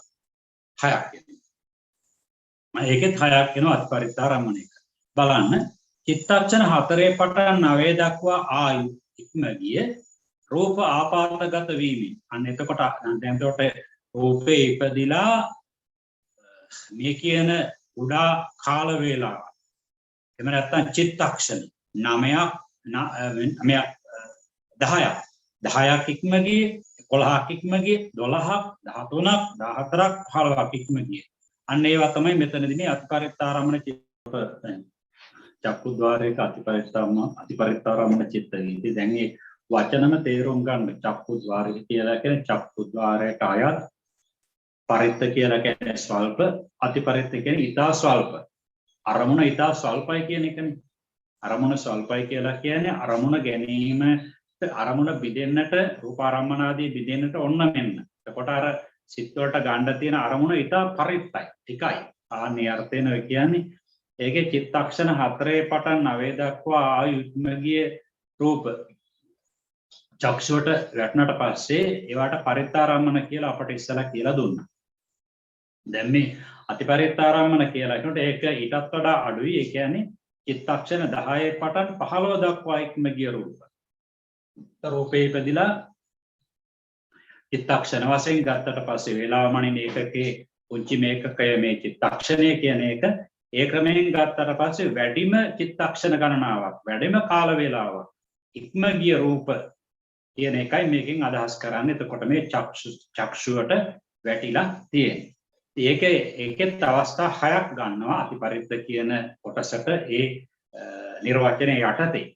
6ක් කියනවා ඒකෙත් 6ක් කියනවා අතිපරිත්තාරම්මණයක බලන්න චිත්තක්ෂණ 4 පටන් 9 දක්වා ආයු ඉක්ම ගිය රූප ආපාතගත වීමෙන් අන්න එතකොට දැන් එතකොට රූපේ ඉපදිලා මේ කියන උඩා කාල වේලාව එහෙම නැත්නම් චිත්තක්ෂණ 9ක් 10ක් ඉක්ම ගියේ 11ක් ඉක්ම ගියේ 12ක් 13ක් 14ක් 15ක් ඉක්ම ගියේ අන්න ඒවා තමයි මෙතනදී මේ අතිපරිත්තාරම්මන චිත්ත චක්කුද්්වාරයක අතිපරිත්තාරම්මන චිත්ත වීති දැන් මේ වචනම තේරුම් ගන්න චක්කුද්්වාරය කියලා කියන්නේ චක්කුද්්වාරයට අයත් පරිත්ත කියලා කියන්නේ ස්වල්ප අතිපරිත්ත කියන්නේ ඊටා ස්වල්ප අරමුණ ඊටා ස්වල්පයි කියන එකනේ අරමුණ ස්වල්පයි කියලා කියන්නේ අරමුණ ගැනීම අරමුණ බිඳෙන්නට රූපාරම්මනාදී බිඳෙන්නට ඔන්න මෙන්න එතකොට අර සිත් වලට ගන්න තියෙන අරමුණ ඊටා පරිත්තයි ටිකයි ආන්නේ අර්ථයෙන් ඔය කියන්නේ ඒකේ චිත්තක්ෂණ 4 පටන් 9 දක්වා ආයු ඉක්ම ගිය රූප චක්ෂුවට වැටුණට පස්සේ ඒවට පරිත්තාරම්මන කියලා අපට ඉස්සලා කියලා දුන්නා. දැන් මේ අතිපරිත්තාරම්මන කියලා කියනකොට ඒක ඊටත් වඩා අඩුයි. ඒ කියන්නේ චිත්තක්ෂණ 10 පටන් 15 දක්වා ඉක්ම ගිය රූප. රූපේ ඉපදිලා චිත්තක්ෂණ වශයෙන් ගත්තට පස්සේ වේලාව මනින ඒකකේ පුංචි මේකකය මේ චිත්තක්ෂණය කියන එක ඒ ක්‍රමයෙන් ගත්තට පස්සේ වැඩිම චිත්තක්ෂණ ගණනාවක් වැඩිම කාල වේලාවක් ඉක්ම ගිය රූප කියන එකයි මේකෙන් අදහස් කරන්නේ. එතකොට මේ චක්ෂුවට වැටිලා තියෙන්නේ. ඒකෙත් අවස්ථා 6ක් ගන්නවා අතිපරිත්ත කියන කොටසට ඒ නිර්වචනයේ යටතේ.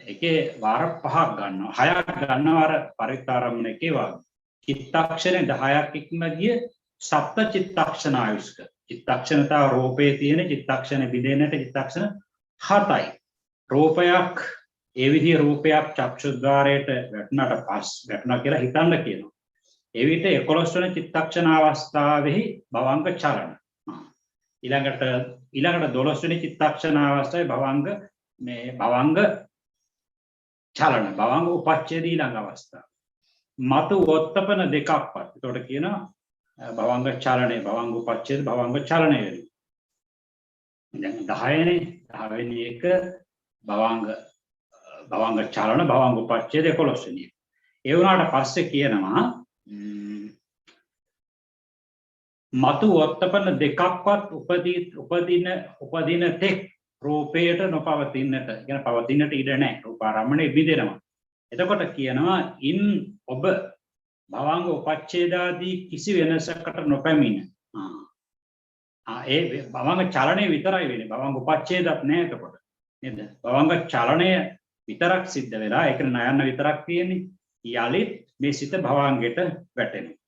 ඒකේ වාර 5ක් ගන්නවා 6ක් ගන්නවා අර පරිත්තාරම්මන එකේ වගේ. චිත්තක්ෂණ 10ක් ඉක්ම ගිය සප්ත චිත්තක්ෂණ ආයුෂ්ක. චිත්තක්ෂණතා රූපේ තියෙන චිත්තක්ෂණ බිඳෙන්නට චිත්තක්ෂණ 7යි. රූපයක් ඒ විදිහේ රූපයක් චක්ෂුද්්වාරයට වැටුණා කියලා හිතන්න කියනවා. ඒ විදිහට 11 වෙනි චිත්තක්ෂණ අවස්ථාවෙහි භවංග චලන. ඊළඟට 12 වෙනි චිත්තක්ෂණ අවස්ථාවේ භවංග චලන භවංග උපච්ඡේද ඊළඟ අවස්ථාව. මතු වොත්තපන දෙකක්වත්. ඒකට කියනවා භවංග චලනය භවංග උපච්ඡේද භවංග චලනය වෙනවා. දැන් 10නේ 10 වෙනි එක භවංග චලන භවංග උපච්ඡේද 11 වෙනි. ඒ වුණාට පස්සේ කියනවා මතු වත්තපන දෙකක්වත් උපදින තෙක් රූපයට නොපවතින්නට කියන පවතින්නට ඉඩ නැහැ. රූපාරම්මණය බිඳෙනවා. එතකොට කියනවා ඉන් ඔබ භවංග උපච්ඡේදාදී කිසි වෙනසකට නොපැමිණ. ඒ භවංග චලනය විතරයි වෙන්නේ. භවංග උපච්ඡේදත් නැහැ එතකොට. නේද? භවංග චලනය විතරක් සිද්ධ වෙලා ඒක නයන්න විතරක් තියෙන්නේ. යලිත් මේ සිත භවංගයට වැටෙනවා.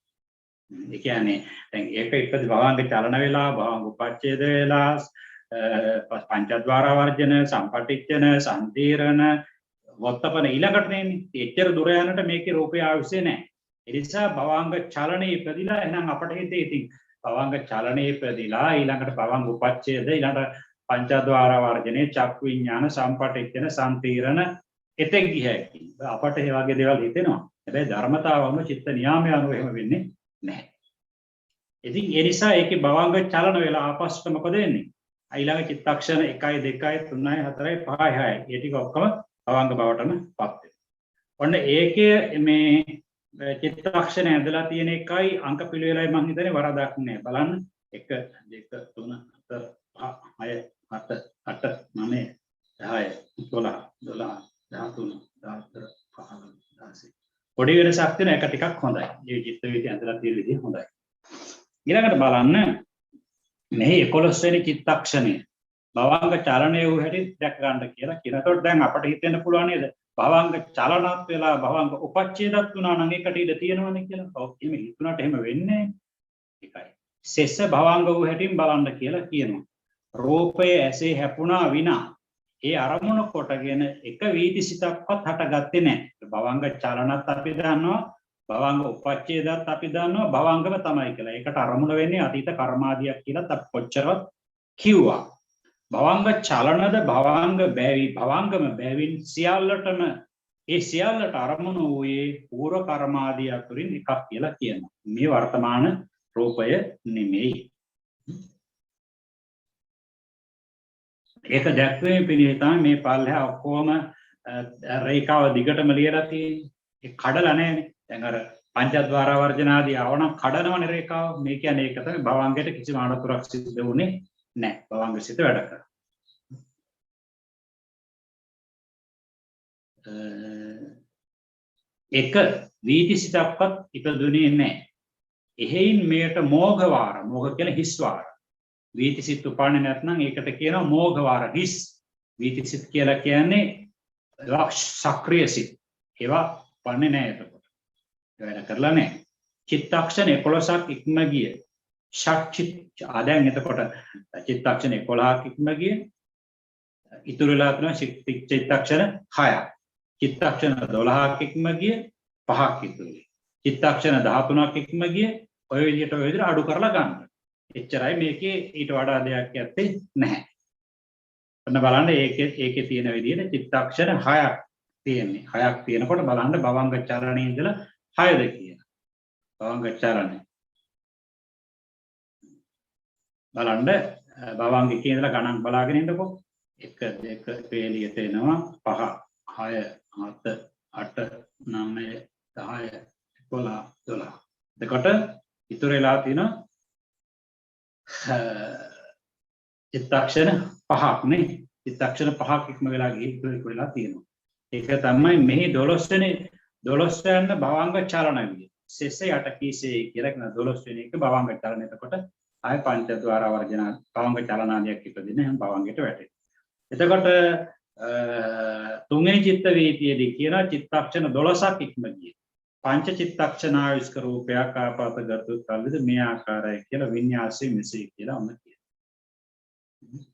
ඒ කියන්නේ දැන් ඒක ඉපද භවංග චලන වෙලා භවංග උපච්ඡේද වෙලා පංචද්වාර වර්ජන සම්පටිච්ඡන සම්තිරණ වත්තපන ඊළඟට නෙන්නේ. එච්චර දුර යනට මේකේ රූපය ආවිසේ නැහැ. ඒ නිසා භවංග චලනේ ඉපදිලා එහෙනම් අපට හිතේ ඉතින් භවංග චලනේ ඉපදිලා ඊළඟට භවංග උපච්ඡේද ඊළඟට පංචද්වාර වර්ජනේ චක්කු විඥාන සම්පටිච්ඡන සම්තිරණ එතෙක් ගියයි. අපට ඒ වගේ දේවල් හිතෙනවා. හැබැයි ධර්මතාවම චිත්ත නියාමය අනුව එහෙම වෙන්නේ නැහැ. ඉතින් ඒ නිසා ඒකේ භවංග චලන වෙලා ආපස්සට මොකද වෙන්නේ? ඊළඟ චිත්තක්ෂණ 1 2 3 4 5 6 ඒ ටික ඔක්කොම භවංග බවටම පත් වෙනවා. ඔන්න ඒකේ මේ චිත්තක්ෂණ ඇදලා තියෙන එකයි අංක පිළිවෙලයි මම හිතන්නේ වරදක් නෑ. බලන්න 1 2 3 4 5 6 7 8 9 10 11 12 13 14 15 පොඩි වෙනසක් තියෙන එක ටිකක් හොඳයි. මේ චිත්ත වීති ඇදලා තියෙන විදිහ හොඳයි. ඊළඟට බලන්න මෙහි 11 වෙනි චිත්තක්ෂණය භවංග චලනය වූ හැටි දැක ගන්න කියලා කියනකොට දැන් අපට හිතෙන්න පුළුවන් නේද? භවංග චලනත් වෙලා භවංග උපච්ඡේදත් වුණා නම් ඒකට ඉඩ තියෙනවනේ කියලා. ඔව් එහෙම හිතුණාට එහෙම වෙන්නේ ඒකයි. සෙස්ස භවංග වූ හැටින් බලන්න කියලා කියනවා. රූපය ඇසේ හැපුණා විනා ඒ අරමුණ කොටගෙන එක වීතිසිතක්වත් හටගත්තේ නැහැ. භවංග චලනත් අපි දන්නවා භවංග උපච්ඡේදත් අපි දන්නවා භවංගම තමයි කියලා. ඒකට අරමුණ වෙන්නේ අතීත කර්මාදියක් කියලා අපි කොච්චරවත් කිව්වා. භවංග චලනද භවංග බැවි භවංගම බැවින් සියල්ලටම ඒ සියල්ලට අරමුණ වූයේ පූර්ව කර්මාදී අතුරින් එකක් කියලා කියනවා. මේ වර්තමාන රූපය නෙමෙයි. ඒක දැක්වීම පිණිස තමයි මේ පල්ලෙහා ඔක්කොම රේඛාව දිගටම ලියලා තියෙන්නේ. ඒ කඩලා නැහැනේ. දැන් අර පංචද්වාර වර්ජනාදී ආවනම් කඩනවනේ රේඛාව. මේ කියන්නේ ඒක තමයි භවංගයට කිසිම අනතුරක් සිද්ධ වුණේ නැහැ. භවංග සිත වැඩ කරා. එක වීති සිතක්වත් ඉපදුනේ නැහැ. එහෙයින් මේට මෝඝ වාර, මෝඝ කියන්නේ හිස් වාර. වීති සිත් උපන්නේ නැත්නම් ඒකට කියනවා මෝඝ වාර, හිස්. වීති සිත් කියලා කියන්නේ සක්‍රිය සිත්. ඒවා උපන්නේ නැහැ එතකොට. වැඩ කරලා නැහැ. චිත්තක්ෂණ 11ක් ඉක්ම ගිය. දැන් එතකොට චිත්තක්ෂණ 11ක් ඉක්ම ගිය. ඉතුරු වෙලා තියෙනවා චිත්තක්ෂණ 6ක්. චිත්තක්ෂණ 12ක් ඉක්ම ගිය 5ක් ඉතුරුයි. චිත්තක්ෂණ 13ක් ඉක්ම ගිය ඔය විදිහට අඩු කරලා ගන්න. එච්චරයි මේකේ ඊට වඩා දෙයක් ඇත්තේ නැහැ. ඔන්න බලන්න ඒකේ තියෙන විදිහට චිත්තක්ෂණ 6ක් තියෙන්නේ. 6ක් තියෙනකොට බලන්න භවංග චලනයේ ඉඳලා 6ද කියන. භවංග චලනය. බලන්න භවංග කියන ඉඳලා ගණන් බලාගෙන ඉන්නකො. 1 2 පේලියට එනවා 5 6 7 8 9 10 11 12. එතකොට ඉතුරු වෙලා තියෙනවා චිත්තක්ෂණ 5ක් නේ. චිත්තක්ෂණ 5ක් ඉක්ම වෙලා ගිහින් ඉතුරු වෙලා තියෙනවා. ඒක තමයි මෙහි 12 වෙනි භවංග චලන විදිය. සෙසේ 8 කීසේ කියලා කියන 12 වෙනි එක භවංග චලන. එතකොට ආය පංචද්වාර වර්ජන භවංග චලනාදියක් ඉපදින හැම භවංගයට වැටේ. එතකොට තුන්වෙනි චිත්ත වීතියේදී කියන චිත්තක්ෂණ 12ක් ඉක්ම ගිය. පංච චිත්තක්ෂණායස්ක රූපයක් ආපාතගත කල්ද මේ ආකාරයි කියලා විඤ්ඤාසය මෙසේ කියලා ඔන්න කියනවා.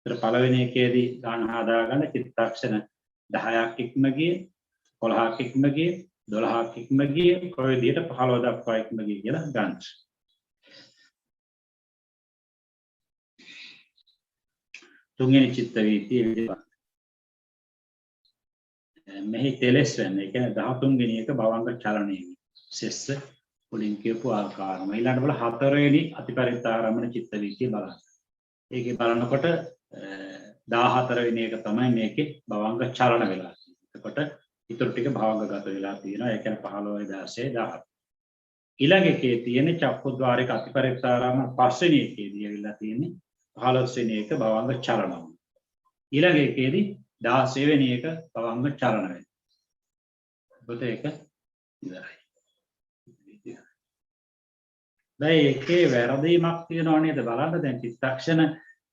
ඊට පළවෙනි එකේදී ගන්න හදාගන්න චිත්තක්ෂණ 10ක් ඉක්ම ගිය, 11ක් ඉක්ම ගිය, 12ක් ඉක්ම ගිය, කොයි විදිහට 15 දක්වා ඉක්ම ගිය කියලා ගන්න. තුන්වෙනි චිත්ත වීතිය මෙහි තෙලස් වෙන්නේ. ඒ කියන්නේ 13 වෙනි එක භවංග චලනයේ සෙස්ස වලින් කියපු ආකාරම. ඊළඟට බල 4 වෙනි අතිපරිත්තාරම්මන චිත්ත වීතිය බලන්න. ඒකේ බලනකොට 14 වෙනි එක තමයි මේකේ භවංග චලන වෙලා තියෙන්නේ. එතකොට ඊටු ටික භවංගගත වෙලා තියෙනවා. ඒ කියන්නේ 15 16 17. ඊළඟ එකේ තියෙන චක්කුද්්වාරික අතිපරිත්තාරම්මන 5 වෙනි එකේදී ඇවිල්ලා තියෙන්නේ 15 වෙනි එක භවංග චලනම. ඊළඟ එකේදී 16 වෙනි එක භවංග චලන වෙනවා. ඒකට ඒක ඉවරයි. දැන් ඒකේ වැරදීමක් තියෙනව නේද බලන්න. දැන් චිත්තක්ෂණ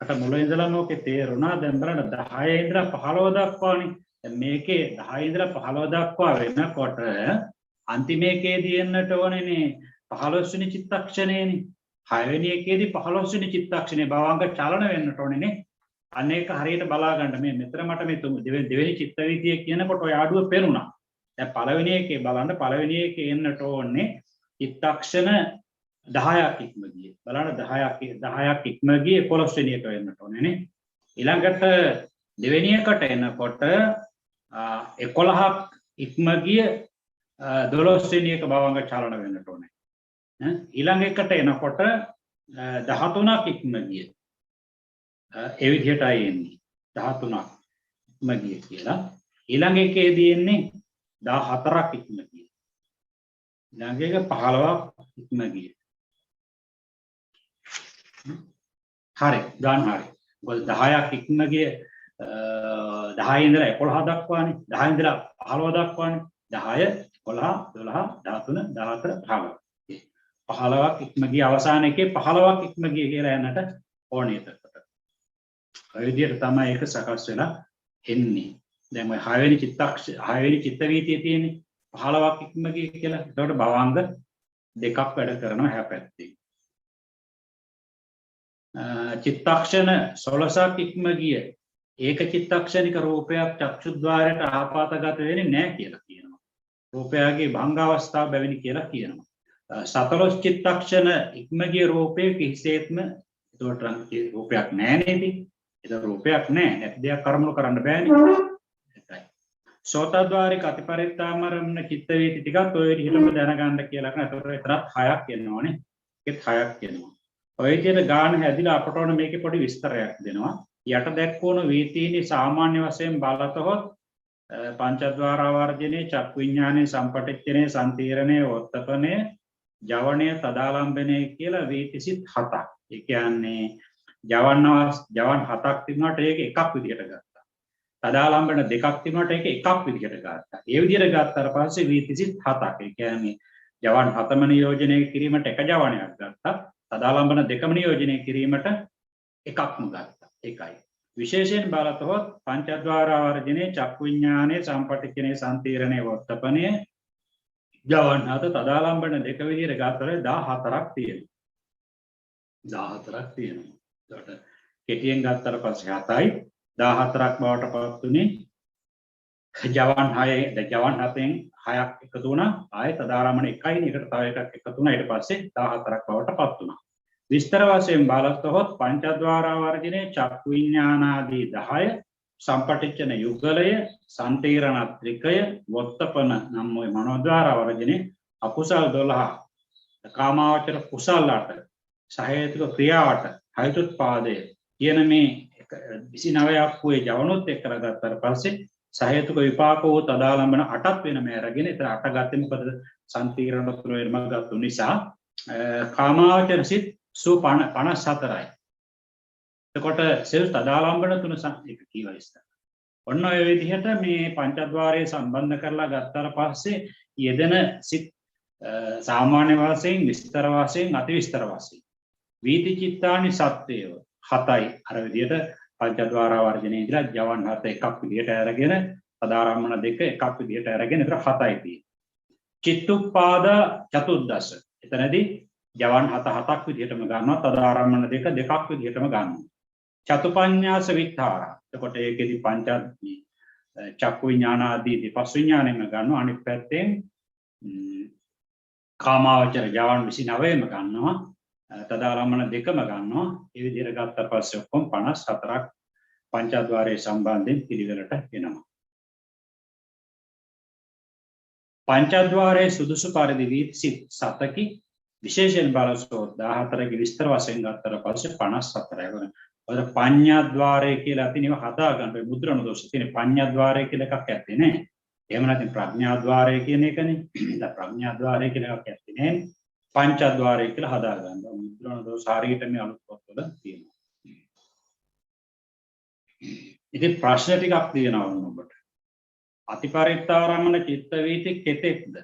අට මුල ඉඳලම ඔකේ තේරුණා. දැන් බලන්න 10 ඉඳලා 15 දක්වානේ. දැන් මේකේ 10 ඉඳලා 15 දක්වා වෙනකොට අන්තිමේකේදී එන්නට ඕනේනේ 15 වෙනි චිත්තක්ෂණයනේ. 6 වෙනි එකේදී 15 වෙනි චිත්තක්ෂණේ භවංග චලන වෙන්නට ඕනේනේ. අන්න ඒක හරියට බලා ගන්න. මේ මෙතන මට මේ දෙවෙනි චිත්ත වීතිය කියනකොට ඔය ආඩුව පෙරුණා. දැන් පළවෙනි එකේ බලන්න පළවෙනි එකේ එන්නට ඕනේ චිත්තක්ෂණ 10ක් ඉක්ම ගියේ. බලන්න 10ක් ඉක්ම ගියේ 11 වෙනි එක වෙන්නට ඕනේ නේ. ඊළඟට දෙවෙනි එකට එනකොට 11ක් ඉක්ම ගිය 12 වෙනි එක භවංග චලන වෙන්නට ඕනේ. ඊළඟ එකට එනකොට 13ක් ඉක්ම ගිය. ඒ විදිහටයි එන්නේ 13ක් ඉක්ම ගිය කියලා. ඊළඟ එකේදී එන්නේ 14ක් ඉක්ම ගිය. ඊළඟ එක 15ක් ඉක්ම ගිය. හරි ගන්න හරි. මොකද 10ක් ඉක්ම ගිය 10 ඉඳලා 11 දක්වානේ. 10 ඉඳලා 15 දක්වානේ. 10 11 12 13 14 15. 15ක් ඉක්ම ගිය අවසාන එකේ 15ක් ඉක්ම ගිය කියලා යනට ඕනේ එතකොට. ඔය විදිහට තමයි ඒක සකස් වෙලා එන්නේ. දැන් ඔය 6 වෙනි චිත්ත වීතියේ තියෙන්නේ 15ක් ඉක්ම ගිය කියලා. ඒකට භවංග දෙකක් වැඩ කරනවා හැපැත්තේ. චිත්තක්ෂණ 16ක් ඉක්ම ගිය ඒක චිත්තක්ෂණික රූපයක් චක්ෂුද්්වාරයට ආපාතගත වෙන්නේ නැහැ කියලා කියනවා. රූපයගේ භංග අවස්ථාව බැවිනි කියලා කියනවා. 14 චිත්තක්ෂණ ඉක්මගිය රූපයේ කිසිසේත්ම ඒකට රූපයක් නැහැ නේද? ඒක රූපයක් නැහැ. නැති දෙයක් කර්මණු කරන්න බෑනේ. ඒකයි. සෝතද්වාරේ කතිපරිත්තාමරම්න චිත්ත වේති ටිකත් ඔය විදිහටම දැනගන්න කියලා කරන. ඒතකොට එතරම් 6ක් එනවනේ. ඒකත් 6ක් එනවා. ඔය විදිහට ගාන හැදිලා අපට ඕන මේකේ පොඩි විස්තරයක් දෙනවා. යට දැක්වුණු වීතීනි සාමාන්‍ය වශයෙන් බලතොත් පංචද්වාර වර්ජනේ චක්කු විඥානේ සම්පටිච්ඡනේ සම්තීරණේ වොත්තපනේ ජවණය තදාලම්බනේ කියලා වීතිසිත 7ක්. ඒ කියන්නේ ජවන් 7ක් තිබුණාට ඒක එකක් විදිහට ගත්තා. තදාලම්බන දෙකක් තිබුණාට ඒක එකක් විදිහට ගත්තා. ඒ විදිහට ගත්තාට පස්සේ වීතිසිත 7ක්. ඒ කියන්නේ ජවන් 7ම නියෝජනය කිරීමට එක ජවණයක් ගත්තා. තදාලම්බන දෙකම නියෝජනය කිරීමට එකක්ම ගත්තා. ඒකයි. විශේෂයෙන් බලතොත් පංචද්වාර වර්ජනේ චක්කු විඥානේ සම්පටිච්ඡනේ සම්තීරණේ වොත්තපනේ ජවන් 7 තදාලම්බන දෙක විදිහට ගත්තොත් 14ක් තියෙනවා. 14ක් තියෙනවා. එතකොට කෙටියෙන් ගත්තට පස්සේ 7යි 14ක් බවට පත් උනේ ජවන් 6 ජවන් 7න් 6ක් එකතු වුණා. ආයෙත් තදාලම්බන එකයි එකට තව එකක් එකතු වුණා. ඊට පස්සේ 14ක් බවට පත් වුණා. විස්තර වශයෙන් බලතොත් පංචද්වාර වර්ජනේ චක්කු විඥානාදී 10 සම්පටිච්ඡන යුගලය සම්තීරණ ත්‍රිකය වොත්තපන නම් ওই මනෝද්වාර වර්ජනේ අකුසල් 12 කාමාවචර කුසල් 8 සහේතුක ක්‍රියාවට හේතුත්පාදය කියන මේ 29ක් වූ ජවනොත් එක්ක කරගත්තාට පස්සේ සහේතුක විපාක වූ තදාලම්බන 8ක් වෙනම අරගෙන ඒතර 8 ගත්තේ මොකද සම්තීරණ තුනේම ගත්තු නිසා කාමාවචර සිත් 54යි. එතකොට සෙල් තදාලම්බන තුන එක කීවා ඉස්සර. ඔන්න ඔය විදිහට මේ පංචද්වාරයේ සම්බන්ධ කරලා ගත්තාට පස්සේ යෙදෙන සිත් සාමාන්‍ය වශයෙන් විස්තර වශයෙන් අති විස්තර වශයෙන් වීති චිත්තානි සත්‍යය 7යි. අර විදිහට පංචද්වාර වර්ජනේ ඉඳලා ජවන් 7 එකක් විදිහට අරගෙන තදාරම්මන දෙක එකක් විදිහට අරගෙන ඒතර 7යි තියෙන්නේ. චිත්තුප්පාද චතුද්දස. එතනදී ජවන් 7ක් විදිහටම ගන්නවා තදාරම්මන දෙක දෙකක් විදිහටම ගන්නවා. චතුපඤ්ඤාස විත්තාර. එතකොට ඒකෙදි පංච චක්කු විඥාන ආදී විපස් විඥානෙම ගන්නවා. අනිත් පැත්තෙන් කාමාවචර ජවන් 29ම ගන්නවා. තදාරම්මන දෙකම ගන්නවා. ඒ විදිහට ගත්ත පස්සේ ඔක්කොම 54ක් පංචද්වාරයේ සම්බන්ධයෙන් පිළිවෙලට එනවා. පංචද්වාරයේ සුදුසු පරිදි වීති සිත් 7කි විශේෂයෙන් බලසොත් 14ක විස්තර වශයෙන් ගත්තට පස්සේ 54යි. ඔය පඤ්ඤාද්වාරය කියලා අපි නිව හදා ගන්න මුද්‍රණ දෝෂ තියෙන පඤ්ඤාද්වාරය කියලා එකක් ඇත්තේ නෑ. එහෙම නැත්නම් ප්‍රඥාද්වාරය කියන එකනේ. දැන් ප්‍රඥාද්වාරය කියලා එකක් ඇත්තේ නෑ. පංචද්වාරය කියලා හදා ගන්නවා. මුද්‍රණ දෝෂ හරියට මේ අලුත් පොත්වල තියෙනවා. ඉතින් ප්‍රශ්න ටිකක් තියෙනවා ඔබට. අතිපරිත්තාරම්මන චිත්ත වීති කෙතෙක්ද?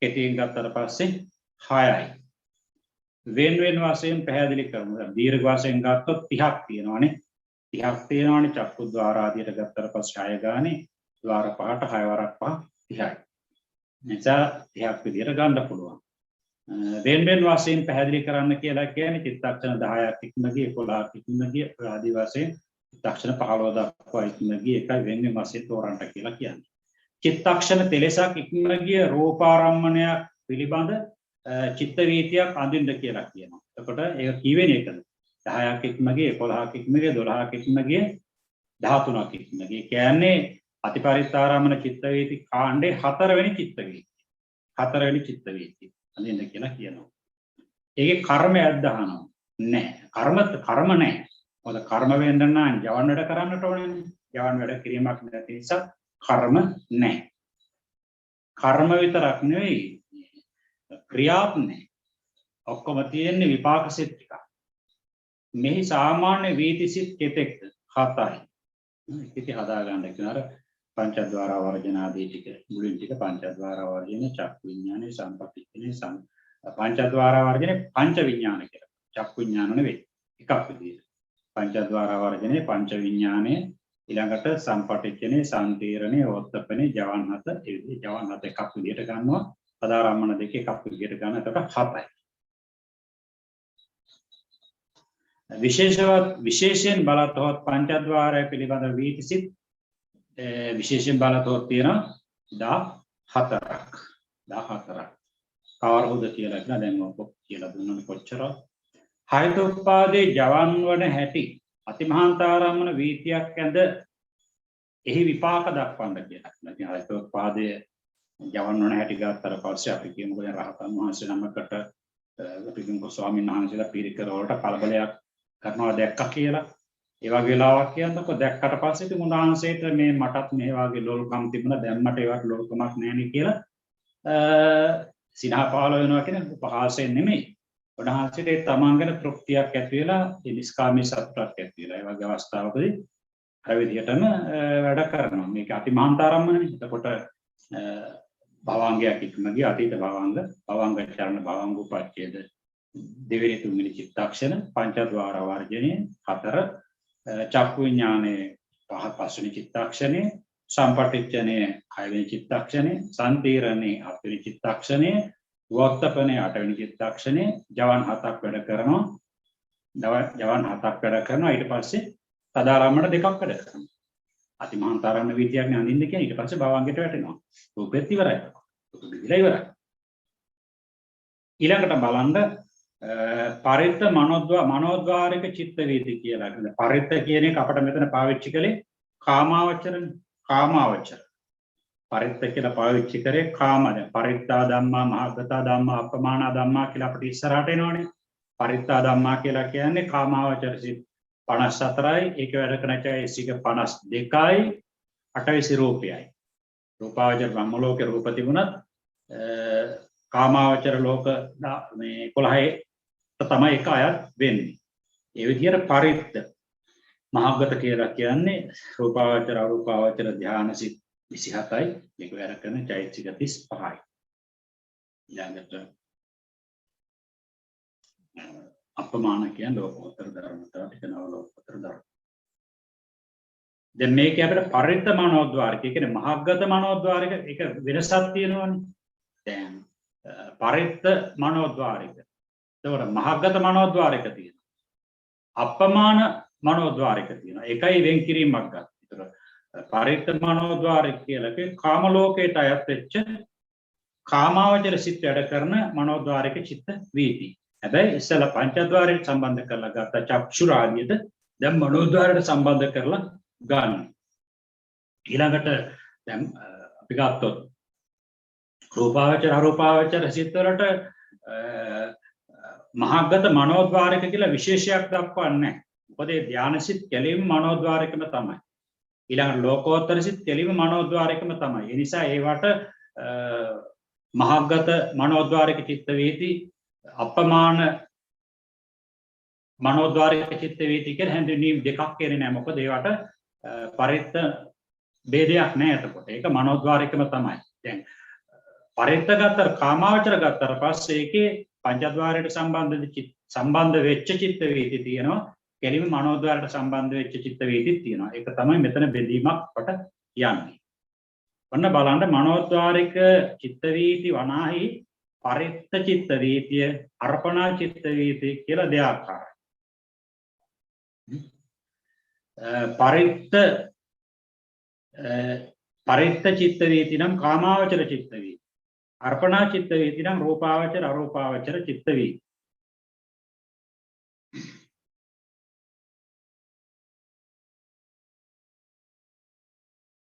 කෙටියෙන් ගත්තට පස්සේ 6යි. වෙන වශයෙන් පැහැදිලි කරමු. දීර්ඝ වශයෙන් ගත්තොත් 30ක් තියෙනවානේ. 30ක් තියෙනවානේ චක්කුද්වාර ආදියට ගත්තට පස්සේ 6 ගානේ ద్వාර 5ට 6 වරක් 5 30යි. නිසා 30ක් විදියට ගන්න පුළුවන්. වෙන වශයෙන් පැහැදිලි කරන්න කියලා කියන්නේ චිත්තක්ෂණ 10ක් ඉක්මගිය 11ක් ඉක්මගිය ආදී වශයෙන් චිත්තක්ෂණ 15 දක්වා ඉක්මගිය එකයි වෙන වශයෙන් තෝරන්න කියලා කියන්නේ. චිත්තක්ෂණ තෙලසක් ඉක්මගිය රූපාරම්මණය පිළිබඳ චිත්ත වීතියක් අඳින්න කියලා කියනවා. එතකොට ඒක කීවෙන එකද? 10ක් ඉක්මගිය 11ක් ඉක්මගිය 12ක් ඉක්මගිය 13ක් ඉක්මගිය. කියන්නේ අතිපරිත්තාරම්මන චිත්ත වීති කාණ්ඩේ 4 වෙනි චිත්ත වීතිය. 4 වෙනි චිත්ත වීතිය අඳින්න කියලා කියනවා. ඒකේ කර්මයක් දහනවා. නැහැ. කර්ම නැහැ. මොකද කර්ම වෙන්න නම් ජවන් වැඩ කරන්නට ඕනේ. ජවන් වැඩ කිරීමක් නැති නිසා කර්ම නැහැ. කර්ම විතරක් නෙවෙයි ක්‍රියාත් නැහැ. ඔක්කොම තියෙන්නේ විපාක සිත් ටික. මෙහි සාමාන්‍ය වීති සිත් කෙතෙක්ද? 7යි. ඉතින් හදා ගන්න කියනර පංචද්වාර වර්ජන ආදී ටික මුලින් ටික පංචද්වාර වර්ජන චක්කු විඥානේ සම්පටිච්ඡනේ පංචද්වාර වර්ජනේ පංච විඥාන කියලා. චක්කු විඥාන නෙවෙයි. එකක් විදියට. පංචද්වාර වර්ජනේ පංච විඥානේ ඊළඟට සම්පටිච්ඡනේ සම්තීරණේ වොත්තපනේ ජවන් 7 ඒ විදිහට ජවන් 7 එකක් විදියට ගන්නවා. තදාරම්මන දෙක එකක් විදියට ගන්න. එතකොට 7යි. විශේෂයෙන් බලතොත් පංචද්වාරය පිළිබඳ වීතිසිත විශේෂයෙන් බලතොත් තියෙනවා 14ක් කවරහුද කියලා කියන දැන් ඔක කියලා දුන්නම කොච්චර හයතෝපාදේ ජවන් වන හැටි අතිමහාන්තාරම්මන වීතියක් ඇඳ එහි විපාක දක්වන්න කියලා. ඉතින් හයතෝපාදේ ජවන් වන හැටි ගත්තට පස්සේ අපි කියමුකෝ දැන් රහතන් වහන්සේ නමකට අපි කියමුකෝ ස්වාමීන් වහන්සේලා පිරිකර වලට කලබලයක් කරනවා දැක්කා කියලා. ඒ වගේ වෙලාවක් කියන්නකො දැක්කට පස්සේ ඉතින් උන්වහන්සේට මේ මටත් මේ වගේ ලොල්කම් තිබුණා දැන් මට ඒවට ලොල්කමක් නැහැ කියලා සිනහ පහළ වෙනවා කියන උපහාසයෙන් නෙමෙයි. උන්වහන්සේට ඒ තමන්ගෙන තෘප්තියක් ඇති වෙලා ඒ නිස්කාමී සතුටක් ඇති වෙලා ඒ වගේ අවස්ථාවකදී අර විදිහටම වැඩ කරනවා. මේක අතිමහාන්තාරම්මනේ. එතකොට භවංගයක් ඉක්ම ගිය අතීත භවංග චරණ භවංග උපච්ඡේද දෙවෙනි තුන්වෙනි චිත්තක්ෂණ පංචද්වාර වර්ජනේ 4 චක්කු විඥානේ පස්වෙනි චිත්තක්ෂණේ සම්පටිච්ඡනේ 6 වෙනි චිත්තක්ෂණේ සම්තීරණේ 7 වෙනි චිත්තක්ෂණේ වක්තපනේ 8 වෙනි චිත්තක්ෂණේ ජවන් 7ක් වැඩ කරනවා ඊට පස්සේ තදාරම්මන 2ක් වැඩ කරනවා අතිමහාන්තාරම්මන විද්‍යාවක් නේ අඳින්න කියන්නේ ඊට පස්සේ භවංගයට වැටෙනවා රූපෙත් ඉවරයි ඉවරයි ඊළඟට බලන්න පරිත්ත මනෝද්වාරික චිත්ත වීති කියලා. පරිත්ත කියන එක අපිට මෙතන පාවිච්චි කළේ කාමාවචර. පරිත්ත කියලා පාවිච්චි කරේ කාමද. පරිත්තා ධම්මා මහග්ගතා ධම්මා අපමානා ධම්මා කියලා අපිට ඉස්සරහට එනවනේ. පරිත්තා ධම්මා කියලා කියන්නේ කාමාවචර සිත් 54යි. ඒක වැඩ කරන චෛසික 52යි 28 රූපයයි. රූපාවචර බ්‍රහ්ම ලෝකේ රූප තිබුණත් කාමාවචර ලෝක මේ 11 තමයි එක අයත් වෙන්නේ. ඒ විදිහට පරිත්ත මහග්ගත කියලා කියන්නේ රූපාවචර අරූපාවචර ධානසිත 27යි. මේක වැඩ කරන චෛතසික 35යි. ඊළඟට අපමාන කියන්නේ ලෝකෝත්තර ධර්මතාව ටික නව ලෝකෝත්තර ධර්ම. දැන් මේක අපිට පරිත්ත මනෝද්වාරික කියන්නේ මහග්ගත මනෝද්වාරික එක වෙනසක් තියෙනවනේ. දැන් පරිත්ත මනෝද්වාරික. එතකොට මහග්ගත මනෝද්වාරික තියෙනවා. අපමාන මනෝද්වාරික තියෙනවා. එකයි වෙන් කිරීමක් ගන්න. ඒතර පරිත්ත මනෝද්වාරික කියලා කිය කාම ලෝකයට අයත් වෙච්ච කාමාවචර සිත් වැඩ කරන මනෝද්වාරික චිත්ත වීති. හැබැයි ඉස්සෙල්ලා පංචද්වාරයට සම්බන්ධ කරලා ගත්ත චක්ෂුරාගියද දැන් මනෝද්වාරයට සම්බන්ධ කරලා ගන්න. ඊළඟට දැන් අපි ගත්තොත් රූපාවචර අරූපාවචර සිත් වලට මහග්ගත මනෝද්වාරික කියලා විශේෂයක් දක්වන්නේ නැහැ. මොකද ඒ ධානසිත කෙලින්ම මනෝද්වාරිකම තමයි. ඊළඟ ලෝකෝත්තර සිත් කෙලින්ම මනෝද්වාරිකම තමයි. ඒ නිසා ඒවට මහග්ගත මනෝද්වාරික චිත්ත වීති අපමාන මනෝද්වාරික චිත්ත වීති කියලා හැඳින්වීම් දෙකක් කියන්නේ නැහැ. මොකද ඒවට පරිත්ත ભેදයක් නැහැ එතකොට. ඒක මනෝද්වාරිකම තමයි. දැන් පරිත්ත ගත්තර කාමාවචර ගත්තර පස්සේ ඒකේ පංචද්වාරයට සම්බන්ධ වෙච්ච චිත්ත වීති තියෙනවා. කෙලින්ම මනෝද්වාරයට සම්බන්ධ වෙච්ච චිත්ත වීතිත් තියෙනවා. ඒක තමයි මෙතන බෙදීමක් කොට යන්නේ. ඔන්න බලන්න මනෝද්වාරික චිත්ත වීති වනාහි පරිත්ත චිත්ත වීතිය අර්පණා චිත්ත වීති කියලා දෙආකාරයි. පරිත්ත චිත්ත වීති නම් කාමාවචර චිත්ත වීති. අර්පණා චිත්ත වීති නම් රූපාවචර අරූපාවචර චිත්ත වීති.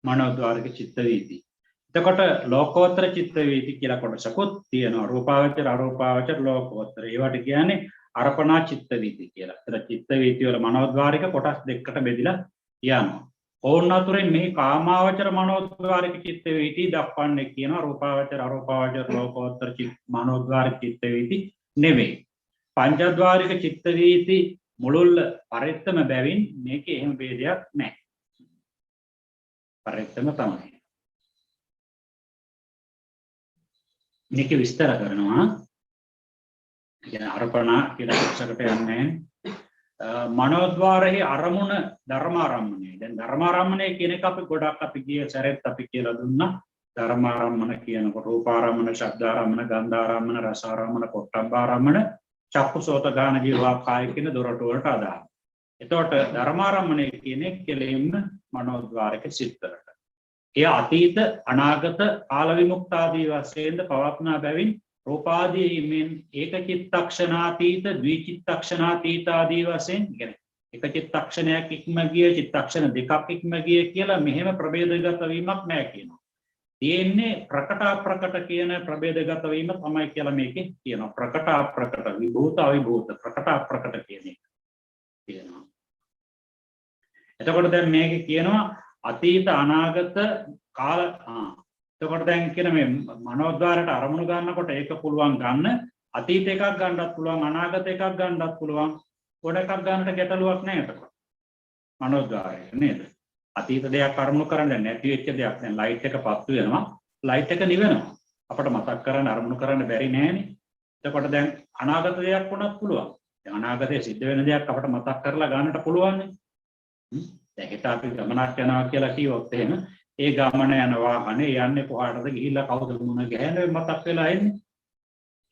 මනෝද්වාරික චිත්ත වීති. එතකොට ලෝකෝත්තර චිත්ත වීති කියලා කොටසකුත් තියෙනවා. රූපාවචර අරූපාවචර ලෝකෝත්තර. ඒවට කියන්නේ අර්පණා චිත්ත වීති කියලා. ඒතර චිත්ත වීති වල මනෝද්වාරික කොටස් දෙකකට බෙදලා යනවා. ඕන අතුරෙන් මේ කාමාවචර මනෝද්වාරික චිත්ත වීති දක්වන්නේ කියනවා රූපාවචර අරූපාවචර ලෝකෝත්තර මනෝද්වාරික චිත්ත වීති නෙවෙයි. පංචද්වාරික චිත්ත වීති මුළුල්ල පරිත්තම බැවින් මේකේ එහෙම ભેදයක් නැහැ. පරිත්තම තමයි. මේක විස්තර කරනවා. කියන අර්පණා කියලා කොටසකට යන්නේ මනෝද්වාරෙහි අරමුණ ධර්මාරම්මණය. දැන් ධර්මාරම්මණය කියන එක අපි ගොඩක් අපි ගිය සැරෙත් අපි කියලා දුන්නා. ධර්මාරම්මන කියනකොට රූපාරම්මන, ශබ්දාරම්මන, ගන්ධාරම්මන, රසාරම්මන, පොට්ටබ්බාරම්මන, චක්කුසෝත ගාන ජීවා කාය කියන දොරටු වලට අදාළ. එතකොට ධර්මාරම්මණය කියන්නේ කෙලින්ම මනෝද්වාරික සිත් වලට. ඒ අතීත අනාගත කාල විමුක්ත ආදී වශයෙන් පවත්නා බැවින් රූපාදී මෙන් ඒක චිත්තක්ෂණාතීත ද්විචිත්තක්ෂණාතීත ආදී වශයෙන් කියන්නේ එක චිත්තක්ෂණයක් ඉක්ම ගිය චිත්තක්ෂණ දෙකක් ඉක්ම ගිය කියලා මෙහෙම ප්‍රභේදගත වීමක් නැහැ කියනවා. තියෙන්නේ ප්‍රකට අප්‍රකට කියන ප්‍රභේදගත වීම තමයි කියලා මේකේ කියනවා. ප්‍රකට අප්‍රකට විභූත අවිභූත ප්‍රකට අප්‍රකට කියන එක කියනවා. එතකොට දැන් මේකේ කියනවා අතීත අනාගත කාල එතකොට දැන් කියන මේ මනෝද්වාරයට අරමුණු ගන්නකොට ඒක පුළුවන් ගන්න අතීත එකක් ගන්නත් පුළුවන් අනාගත එකක් ගන්නත් පුළුවන් ගොඩ එකක් ගන්නට ගැටලුවක් නැහැ එතකොට මනෝද්වාරය නේද අතීත දෙයක් අරමුණු කරන්න නැති වෙච්ච දෙයක් දැන් ලයිට් එක පත්තු වෙනවා ලයිට් එක නිවෙනවා අපිට මතක් කරන්න අරමුණු කරන්න බැරි නෑනේ එතකොට දැන් අනාගත දෙයක් වුණත් පුළුවන් දැන් අනාගතයේ සිද්ධ වෙන දෙයක් අපිට මතක් කරලා ගන්නට පුළුවන් නේ දැන් හිත අපි ගමනක් යනවා කියලා කිව්වොත් එහෙම ඒ ගමන යන වාහනේ යන්නේ කොහාටද ගිහිල්ලා කවුද මුණ ගැහෙන්නේ මතක් වෙලා එන්නේ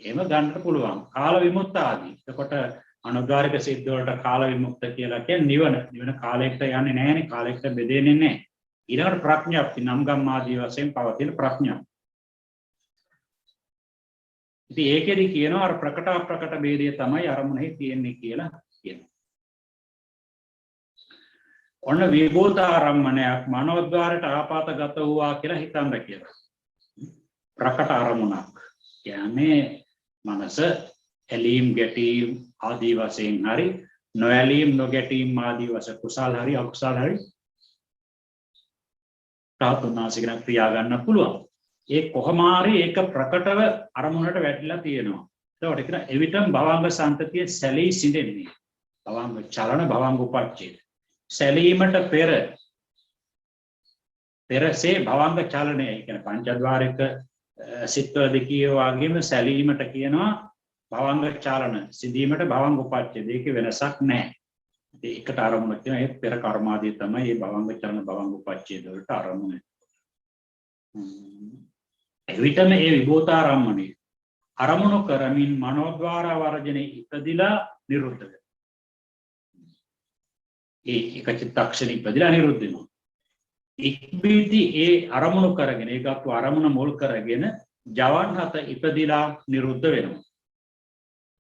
එහෙම ගන්නට පුළුවන් කාල විමුක්ත ආදී එතකොට අනුද්වාරික සිද්ධ වලට කාල විමුක්ත කියලා කියන්නේ නිවන කාලයකට යන්නේ නැහැනේ කාලයකට බෙදෙන්නේ නැහැ ඊළඟට ප්‍රඥාප්ති නම් ගම් ආදී වශයෙන් පවතින ප්‍රඥාව ඉතින් ඒකෙදි කියනවා අර ප්‍රකට අප්‍රකට ભેදය තමයි අරමුණෙහි තියෙන්නේ කියලා කියනවා ඔන්න විභූතාරම්මණයක් මනෝද්වාරයට ආපాతගත වූවා කියලා හිතන්න කියලා. ප්‍රකට අරමුණක්. කියන්නේ මනස ඇලීම් ගැටීම් ආදී වශයෙන් හරි නොඇලීම් නොගැටීම් ආදී වශයෙන් කුසල හරි අකුසල හරි ප්‍රාර්ථනාසිකන ක්‍රියා ගන්න පුළුවන්. ඒ කොහොම හරි ඒක ප්‍රකටව අරමුණට වැටිලා තියෙනවා. ඒකට කියන එවිටම භවංග සම්තතිය සැලී සිටින්නේ. භවංග චලන භවංග උපච්ඡේද සැලීමට පෙරසේ භවංග චලනය කියන්නේ පංචද්වාරික සිත්වලදී කියෝ වගේම සැලීමට කියනවා භවංග චලන සිදීමට භවංග උපච්ඡේද ඒකේ වෙනසක් නැහැ. ඒකට ආරම්භ කරන ඒ පෙර කර්මාදී තමයි මේ භවංග චලන භවංග උපච්ඡේද වලට ආරම්භ එවිටම මේ විභූතාරම්මණය අරමුණු කරමින් මනෝද්වාර වර්ජනේ ඉපදිලා නිරුද්ධ වෙනවා. ඒක චිත්තක්ෂණ ඉපදිලා නිරුද්ධ වෙනවා. ඉක්බිති ඒ අරමුණු කරගෙන ඒකත් අරමුණ මුල් කරගෙන ජවන් හත ඉපදිලා නිරුද්ධ වෙනවා.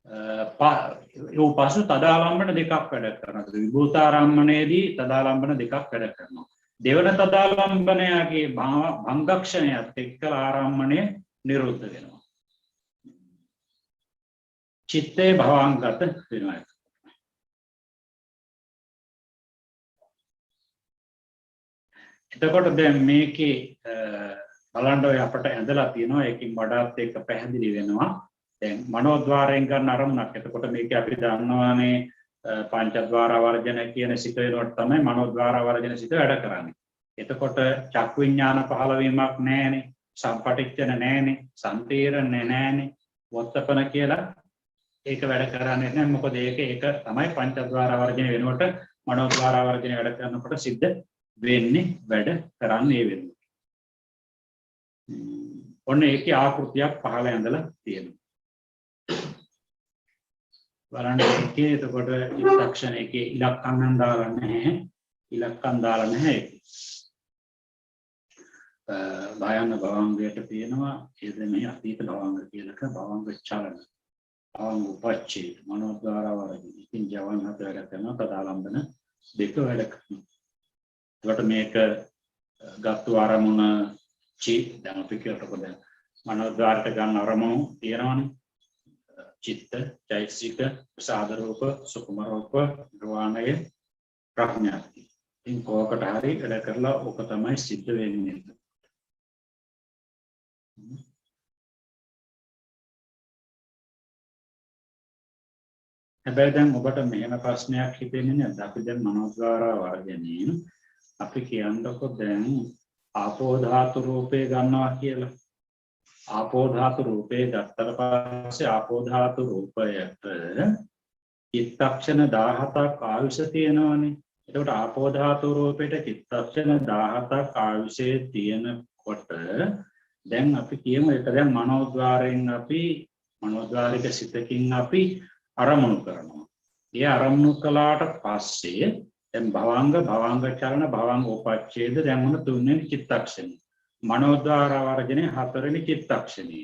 ඒ පසු තදාලම්බන දෙකක් වැඩ කරනවා. විභූතාරම්මණයේදී තදාලම්බන දෙකක් වැඩ කරනවා. දෙවන තදාලම්බනයගේ භංගක්ෂණයත් එක්කලා ආරම්මණය නිරුද්ධ වෙනවා. චිත්තේ භවංගත වෙනවා. එතකොට දැන් මේකේ බලන්න ඔය අපට ඇඳලා තියෙනවා ඒකෙන් වඩාත් එක පැහැදිලි වෙනවා දැන් මනෝද්වාරයෙන් ගන්න අරමුණක් එතකොට මේක අපි දන්නවානේ පංචද්වාර වර්ජන කියන සිත වෙනකොට තමයි මනෝද්වාර වර්ජන සිත වැඩ කරන්නේ එතකොට චක්කු විඥාන පහළ වීමක් නැහැනේ සම්පටිච්ඡන නැහැනේ සම්තීරණ නැහැනේ වොත්තපන කියලා ඒක වැඩ කරන්නේ නැහැ මොකද ඒක තමයි පංචද්වාර වර්ජන වෙනකොට මනෝද්වාර වර්ජන වැඩ කරනකොට සිද්ධ වෙන්නේ වැඩ කරන්නේ වෙන්නේ. ඔන්න ඒකේ ආකෘතියක් පහළ ඇඳලා තියෙනවා. බලන්න ඒකේ එතකොට චිත්තක්ෂණ එකේ ඉලක්කම් දාලා නැහැ. ඉලක්කම් දාලා නැහැ ඒකේ. භයන භවංගයට තියෙනවා ඒ දෙමේ අතීත භවංග කියලක භවංග චලන. භවංග උපච්ඡේද මනෝද්වාර වර්ගී. ඉතින් ජවන් හත වැඩ කරනවා තදාලම්බන දෙක වැඩ කරනවා. එතකොට මේක ගත්තු අරමුණ දැන් අපි කියනකොට දැන් මනෝද්වාරයට ගන්න අරමුණු තියෙනවානේ චිත්ත චෛතසික ප්‍රසාද රූප සුකුම රූප නිර්වාණය ප්‍රඥාති ඉතින් කොකට හරි වැඩ කරලා ඔක තමයි සිද්ධ වෙන්නේ හැබැයි දැන් ඔබට මෙහෙම ප්‍රශ්නයක් හිතෙන්නේ නැද්ද අපි දැන් මනෝද්වාර වර්ජනයේ අපි කියන්නකො දැන් ආපෝ ධාතු රූපේ ගන්නවා කියලා. ආපෝ ධාතු රූපේ ගත්තට පස්සේ ආපෝ ධාතු රූපයට චිත්තක්ෂණ 17ක් ආයුෂ තියෙනවානේ. එතකොට ආපෝ ධාතු රූපේට චිත්තක්ෂණ 17ක් ආයුෂයේ තියෙනකොට දැන් අපි කියමු ඒක දැන් මනෝද්වාරයෙන් අපි මනෝද්වාරික සිතකින් අපි අරමුණු කරනවා. ඒ අරමුණු කළාට පස්සේ දැන් භවංග චලන භවංග උපච්ඡේද දැන් මොන තුන්වෙනි චිත්තක්ෂණය. මනෝද්වාර වර්ජනේ හතරවෙනි චිත්තක්ෂණය.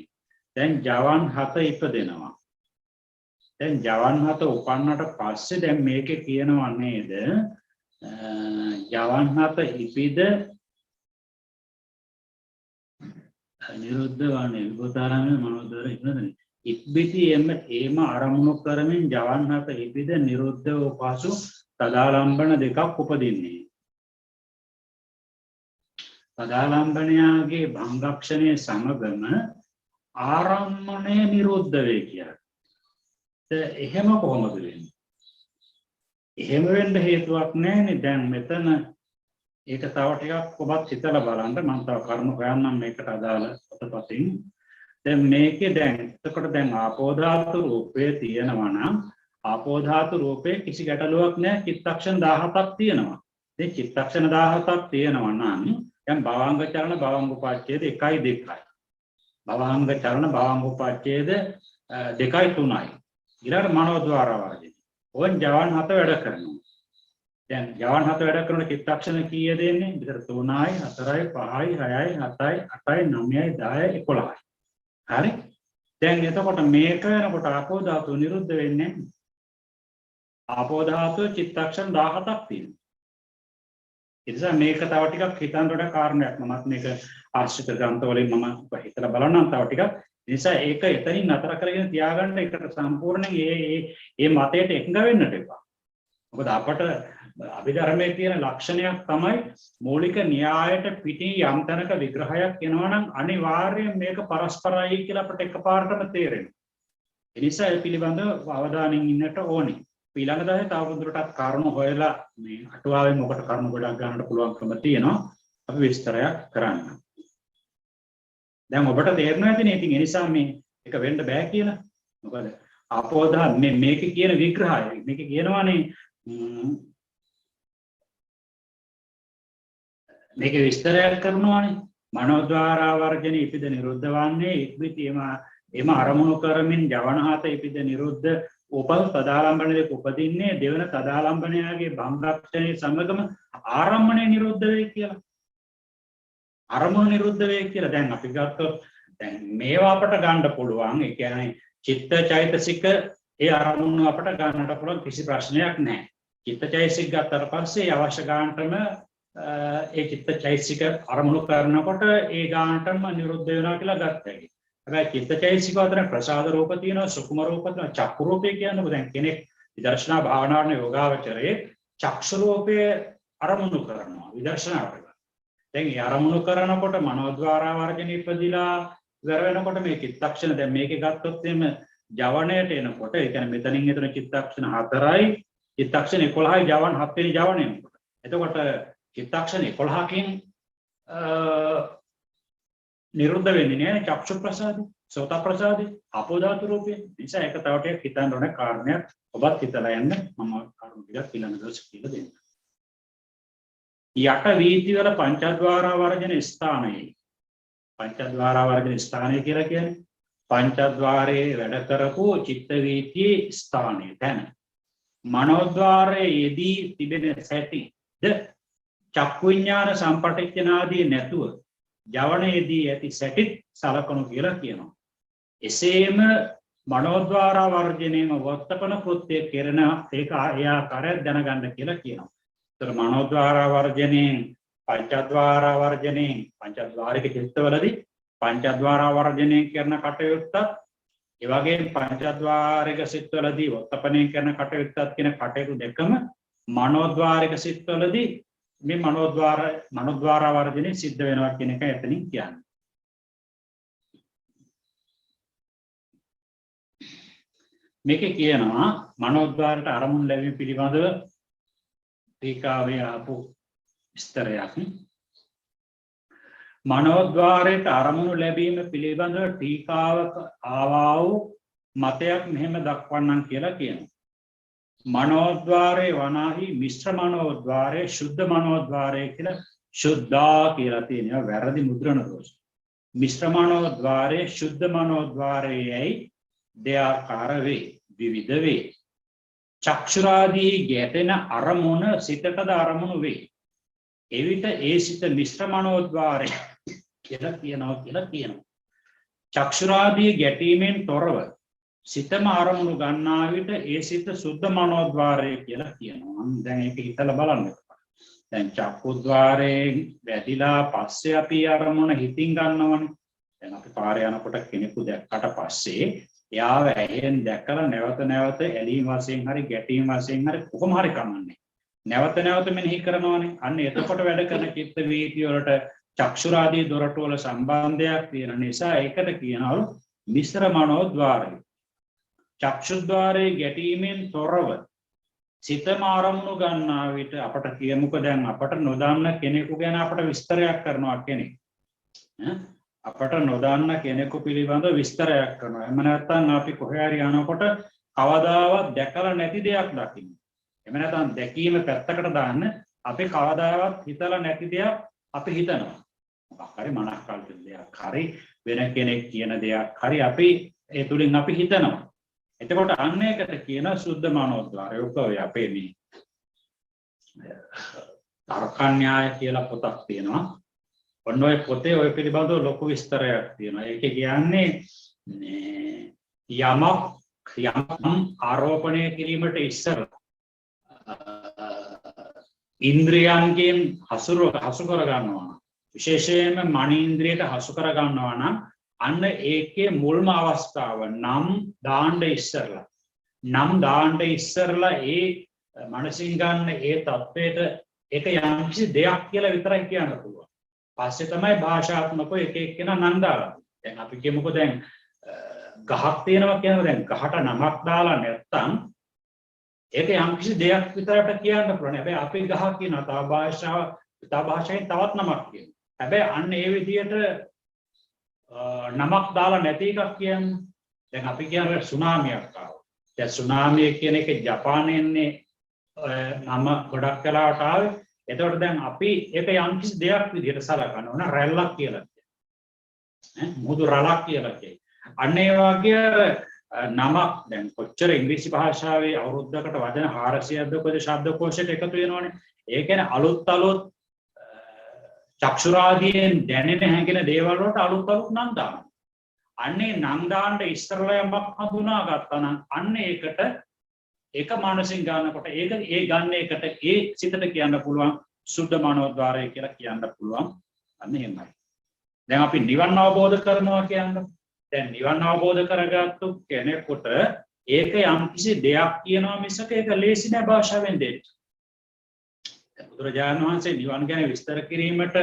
දැන් ජවන් 7 ඉපදෙනවා. දැන් ජවන් 7 උපන්නට පස්සේ දැන් මේකේ කියනවා නේද ජවන් 7 ඉපිද නිරුද්ධ වන්නේ විභූතාරාමයේ මනෝද්වාර ඉපදෙනවා. ඉක්බිති එම අරමුණු කරමින් ජවන් 7 ඉපිද නිරුද්ධ වූ පසු තදාලම්බන දෙකක් උපදින්නේ. තදාලම්බනයාගේ භංගක්ෂණයේ සමගම ආරම්මණය නිරුද්ධ වේ කියලා. එහෙම කොහොමද වෙන්නේ? එහෙම වෙන්න හේතුවක් නැහැනේ. දැන් මෙතන ඒක තව ටිකක් ඔබත් හිතලා බලන්න. මම තව කරුණු හොයන්නම් මේකට අදාළ පොතපතින්. දැන් මේකේ දැන් එතකොට දැන් ආපෝ ධාතු රූපේ තියෙනවා නම් ආපෝ ධාතු රූපේ කිසි ගැටලුවක් නැහැ. චිත්තක්ෂණ 17ක් තියෙනවා. මේ චිත්තක්ෂණ 17ක් තියෙනවා නම් දැන් භවංග චලන භවංග උපච්ඡේද 1යි 2යි. භවංග චලන භවංග උපච්ඡේද 2යි 3යි. ඊළඟ මනෝද්වාර වර්ජනේ. ඕන් ජවන් 7 වැඩ කරනවා. දැන් ජවන් 7 වැඩ කරන චිත්තක්ෂණ කීයද දෙන්නේ? විතර 3යි 4යි 5යි 6යි 7යි 8යි 9යි 10යි 11යි. හරි? දැන් එතකොට මේක වෙනකොට ආපෝ ධාතුව නිරුද්ධ වෙන්නේ. ආපෝ ධාතුව චිත්තක්ෂණ 17ක් තියෙනවා. ඒ නිසා මේක තව ටිකක් හිතන්න ඕන කාරණයක්. මමත් මේක ආශ්‍රිත ග්‍රන්ථ වලින් මම හිතලා බලන්නම් තව ටිකක්. ඒ නිසා ඒක එතනින් නතර කරගෙන තියාගන්න එකට සම්පූර්ණයෙන් මේ මතයට එකඟ වෙන්නට එපා. මොකද අපට අභිධර්මයේ තියෙන ලක්ෂණයක් තමයි මූලික න්‍යායට පිටින් යම් තැනක විග්‍රහයක් එනවා නම් අනිවාර්යයෙන් මේක පරස්පරයි කියලා අපට එකපාරටම තේරෙනවා. ඒ නිසා ඒ පිළිබඳව අවධානයෙන් ඉන්නට ඕනේ. ඊළඟ දවසේ තවදුරටත් කරුණු හොයලා මේ අටුවාවෙන් මොකට කරුණු ගොඩක් ගන්නට පුළුවන්කම තියෙනවා. අපි විස්තරයක් කරන්න. දැන් ඔබට තේරෙනවා ඇතිනේ. ඉතින් ඒ නිසා මේ එක වෙන්න බෑ කියලා. මොකද ආපෝදා මේකේ කියන විග්‍රහය මේකේ කියනවානේ මේකේ විස්තරයක් කරනවානේ. මනෝද්වාර වර්ජනේ ඉපිද නිරුද්ධ වන්නේ ඉක්බිති එම අරමුණු කරමින් ජවන 7 ඉපිද නිරුද්ධ උපල් තදාලම්බන දෙක උපදින්නේ දෙවන තදාලම්බනයාගේ භංගක්ෂණයේ සමගම ආරම්මණය නිරුද්ධ වේ කියලා. අරමුණ නිරුද්ධ වේ කියලා. දැන් අපි ගත්තොත් දැන් මේවා අපට ගන්න පුළුවන්. ඒ කියන්නේ චිත්ත චෛතසික ඒ අරමුණ අපට ගන්නට පුළුවන් කිසි ප්‍රශ්නයක් නැහැ. චිත්ත චෛතසික ගත්තට පස්සේ අවශ්‍ය ගන්නටම ඒ චිත්ත චෛතසික අරමුණු කරනකොට ඒ ගන්නටම නිරුද්ධ වෙනවා කියලා ගත්තා. හැබැයි චිත්ත චෛතසික අතර ප්‍රසාද රූප තියෙනවා, සුකුම රූප තියෙනවා, චක්කු රූපය කියන්නේ දැන් කෙනෙක් විදර්ශනා භාවනාවන යෝගාවචරයේ චක්ෂු රූපය අරමුණු කරනවා විදර්ශනාවට. දැන් ඒ අරමුණු කරනකොට මනෝද්වාර වර්ජන ඉපදිලා ඉවර වෙනකොට මේ චිත්තක්ෂණ දැන් මේකේ ගත්තොත් එimhe ජවණයට එනකොට ඒ කියන්නේ මෙතනින් එතන චිත්තක්ෂණ 4යි චිත්තක්ෂණ 11යි ජවන් 7 වෙනි ජවණය එනකොට. එතකොට චිත්තක්ෂණ 11කින් නිරුද්ධ වෙන්නේ නැහැ චක්ෂු ප්‍රසාදේ, සෝත ප්‍රසාදේ, ආපෝ ධාතු රූපේ. නිසා ඒක තව ටිකක් හිතන්න ඕන කාරණයක්. ඔබත් හිතලා යන්න. මම කරුණු ටිකක් ඊළඟ දවසේ කියලා දෙන්නම්. යට වීතිවල පංචද්වාර වර්ජන ස්ථානයේ පංචද්වාර වර්ජන ස්ථානය කියලා කියන්නේ පංචද්වාරයේ වැඩ කරපු චිත්ත වීතියේ ස්ථානය. දැන් මනෝද්වාරයේ යෙදී තිබෙන සැටිද චක්කු විඥාන සම්පටිච්ඡනාදී නැතුව ජවනයේදී ඇති සැටිත් සලකනු කියලා කියනවා. එසේම මනෝද්වාර වර්ජනයේම වර්තපන කෘත්‍ය කෙරෙන ඒක ආකාරයක් දැනගන්න කියලා කියනවා. මනෝද්වාර වර්ජනයෙන් පංචද්වාර වර්ජනයෙන් පංචද්වාරික චිත්තවලදී පංචද්වාර වර්ජනයෙන් කරන කටයුත්තත් ඒ වගේම පංචද්වාරික සිත්වලදී වර්තපණය කරන කටයුත්තත් කියන කටයුතු දෙකම මනෝද්වාරික සිත්වලදී මේ මනෝද්වාර වර්ජනය සිද්ධ වෙනවා කියන එක එතනින් කියන්නේ. මේකේ කියනවා මනෝද්වාරයට අරමුණු ලැබීම පිළිබඳව ටීකාවේ ආපු විස්තරයක්. මනෝද්වාරයට අරමුණු ලැබීම පිළිබඳව ටීකාවක ආවා වූ මතයක් මෙහෙම දක්වන්නම් කියලා කියනවා. මනෝද්වාරේ වනාහි මිශ්‍ර මනෝද්වාරේ ශුද්ධ මනෝද්වාරය කියලා ශුද්ධා කියලා තියෙනවා. වැරදි මුද්‍රණ දෝෂ. මිශ්‍ර මනෝද්වාරේ ශුද්ධ මනෝද්වාරයයි දෙආකාර වේ, විවිධ වේ. චක්ෂුරාදී ගැටෙන අරමුණ සිතටද අරමුණු වේ. එවිට ඒ සිත මිශ්‍ර මනෝද්වාරය කියලා කියනවා. චක්ෂුරාදී ගැටීමෙන් තොරව සිතම අරමුණු ගන්නා විට ඒ සිත සුද්ධ මනෝද්වාරය කියලා කියනවා. දැන් ඒක හිතලා බලන්න. දැන් චක්කුද්වාරයෙන් වැදිලා පස්සේ අපි අරමුණ හිතින් ගන්නවනේ. දැන් අපි පාරේ යනකොට කෙනෙකු දැක්කට පස්සේ එයාව ඇහෙන් දැකලා නැවත නැවත ඇලීම් වශයෙන් හරි ගැටීම් වශයෙන් හරි කොහොම හරි කමන්නේ. නැවත නැවත මෙනෙහි කරනවනේ. අන්න එතකොට වැඩ කරන චිත්ත වීති වලට චක්ෂුරාදී දොරටු වල සම්බන්ධයක් තියෙන නිසා ඒකට කියනවලු මිශ්‍ර මනෝද්වාරය. චක්ෂුද්වාරයේ ගැටීමෙන් තොරව සිතම ආරමුණු ගන්නා විට අපට කියමුකෝ දැන් අපට නොදන්න කෙනෙකු ගැන අපට විස්තරයක් කරනවා කෙනෙක්. අපට නොදන්න කෙනෙකු පිළිබඳව විස්තරයක් කරනවා. එහෙම නැත්නම් අපි කොහේ හරි යනකොට කවදාවත් දැකලා නැති දෙයක් දකින්න. එහෙම නැත්නම් දැකීම පැත්තකට දාන්න අපි කවදාවත් හිතලා නැති දෙයක් අපි හිතනවා. මොකක් හරි මනස් කල්පන දෙයක් හරි වෙන කෙනෙක් කියන දෙයක් හරි අපි ඒ තුලින් අපි හිතනවා. එතකොට අන්න ඒකට කියන සුද්ධ මනෝද්වාරය. ඔක ඔය අපේ මේ තර්කඥාය කියලා පොතක් තියෙනවා. ඔන්න ඔය පොතේ ඔය පිළිබඳව ලොකු විස්තරයක් තියෙනවා. ඒකේ කියන්නේ යම් ආරෝපණය කිරීමට ඉස්සරලා ඉන්ද්‍රියයන්ගෙන් හසු කර ගන්නවා. විශේෂයෙන්ම මනීන්ද්‍රියට හසු කර ගන්නවා නම් අන්න ඒකේ මුල්ම අවස්ථාව නම් දාන්න ඉස්සරලා ඒ මනසින් ගන්න ඒ தത്വයට ඒක යම්කිසි දෙයක් කියලා විතරයි කියන්න පුළුවන්. පස්සේ තමයි භාෂාත්මකව එක එක්කෙනා නම් දාලා. දැන් අපි කියමුකෝ දැන් ගහක් තියෙනවා කියනවා. දැන් ගහට නමක් දාලා නැත්තම් ඒක යම්කිසි දෙයක් විතරට කියන්න පුළුවන්. හැබැයි අපි ගහ කියනවා තව භාෂාවෙන් තවත් නමක් කියනවා. හැබැයි අන්න ඒ විදිහට නමක් දාලා නැති එකක් කියන්නේ. දැන් අපි කියන්නේ සුනාමියක් ආවා. දැන් සුනාමිය කියන එක ජපානයේන්නේ නම ගොඩක් කලාවට ආවේ. එතකොට දැන් අපි ඒක යම්කිසි දෙයක් විදිහට සලකනවා න රැල්ලක් කියලා කියනවා. මුදු රළක් කියලා කියනවා. අන්න ඒ වගේ නමක් දැන් කොච්චර ඉංග්‍රීසි භාෂාවේ අවුරුද්දකට වචන 400ක් කොද ශබ්දකෝෂයට එකතු වෙනවනේ. ඒ කියන්නේ අලුත් චක්ෂුරාදීන් දැනෙන හැඟෙන දේවල් වලට අලුත් නම් දානවා. අන්නේ නම් දාන්න ඉස්සරලා යමක් හඳුනා ගත්තා නම් අන්න ඒකට ඒක මානසින් ගන්නකොට ඒක ඒ ගන්න එකට ඒ සිතට කියන්න පුළුවන් සුද්ධ මනෝද්වාරය කියලා කියන්න පුළුවන්. අන්න එහෙමයි. දැන් අපි නිවන් අවබෝධ කරනවා කියන්නේ දැන් නිවන් අවබෝධ කරගත්තු කෙනෙකුට ඒක යම්කිසි දෙයක් කියනවා මිසක ඒක ලේසි නෑ භාෂාවෙන් දෙන්න. බුදුරජාණන් වහන්සේ නිවන් ගැන විස්තර කිරීමට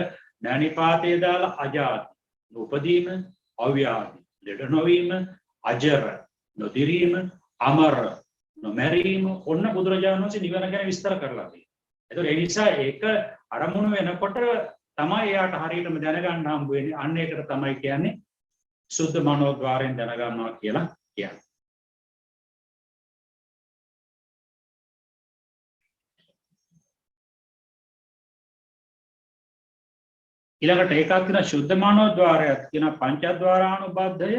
ධනිපාතේ දාලා අජාති, උපදීම, අව්‍යාධි, ලෙඩ නොවීම, අජර, නොදිරීම, අමර, නොමැරීම ඔන්න බුදුරජාණන් වහන්සේ නිවන ගැන විස්තර කරලා තියෙනවා. ඒතකොට ඒ නිසා ඒක අරමුණු වෙනකොට තමයි එයාට හරියටම දැනගන්න හම්බ වෙන්නේ. අන්න ඒකට තමයි කියන්නේ සුද්ධ මනෝද්වාරයෙන් දැනගන්නවා කියලා කියන්නේ. ඊළඟට ඒකක් තියෙන සුද්ධ මනෝද්වාරයක් කියන පංචද්වාරානුබද්ධය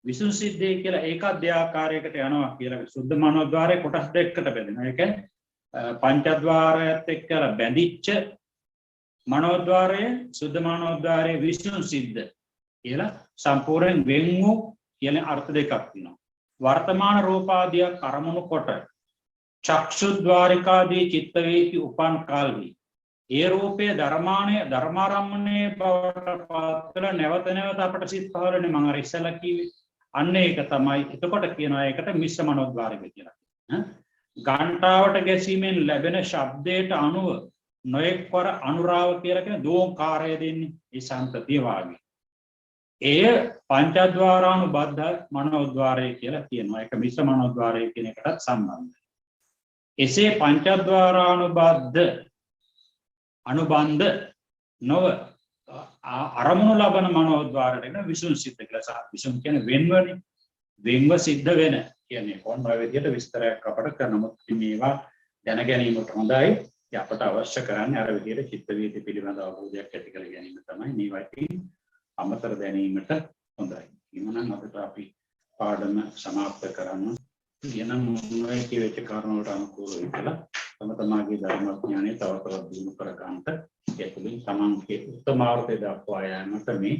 විසුද්ධිය කියලා ඒකත් දෙආකාරයකට යනවා කියලා. සුද්ධ මනෝද්වාරයේ කොටස් දෙකකට බෙදෙනවා. ඒ කියන්නේ පංචද්වාරයත් එක්කලා බැඳිච්ච මනෝද්වාරය සුද්ධ මනෝද්වාරයේ විසුද්ධිය කියලා සම්පූර්ණයෙන් වෙන් වූ කියන අර්ථ දෙකක් තියෙනවා. වර්තමාන රූපාදිය කර්මණු කොට චක්ෂුද්වාරිකාදී චිත්ත වේති උපන් කාල්හි ඒ රූපයේ ධර්මාරම්මණයේ බවට පත්වල නැවත නැවත අපට සිත් පහළනේ මම අර ඉස්සලා කිව්වේ. අන්න ඒක තමයි. එතකොට කියනවා ඒකට මිශ්‍ර මනෝද්වාරය කියලා. ගාන්ටාවට ගැසීමෙන් ලැබෙන ශබ්දයට අනුව නොඑක්වර අනුරාව කියලා කියන දෝංකාරය දෙන්නේ ඒ සම්පතිය වාගේ. එය පංචද්වාරානුබද්ධ මනෝද්වාරය කියලා කියනවා. ඒක මිශ්‍ර මනෝද්වාරය කියන එකටත් සම්බන්ධයි. එසේ පංචද්වාරානුබන්ධ නොව අරමුණු ලබන මනෝද්වාරයට විසුද්ධිය කියලා. විසුද්ධිය කියන්නේ වෙන්වනේ. වෙන්ව සිද්ධ වෙන කියන්නේ කොහොම විදිහට විස්තරයක් අපට කරනමුත් මේවා දැන ගැනීමට හොඳයි. අපට අවශ්‍ය කරන්නේ අර විදිහට චිත්ත වීති පිළිබඳ අවබෝධයක් ඇති කර ගැනීම තමයි. මේවායින් අමතර දැනීමට හොඳයි. එහෙනම් අපිට අපි පාඩම සමාප්ත කරන්න. එනම් මොනවයි කියවෙච්ච කාරණාවට අනුකූලව ඉතලා තම තමාගේ ධර්මඥානය තව තවත් දියුණු කර ගන්නට ඒ තුළින් තමන්ගේ උත්තමාර්ථය දක්වා යාමට මේ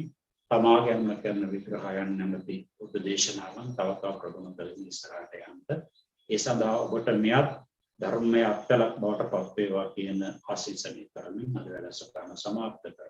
තමාගේම කරන විග්‍රහයන් නැමැති උපදේශනාවන් තව තවත් ප්‍රගුණ කරමින් ඉස්සරහට යන්න ඒ සඳහා ඔබට මෙයත් ධර්මයේ අත්කලක් බවට පත් වේවා කියන ආශිර්වාදනය කරමින් අද වැඩසටහන සමාප්ත කරනවා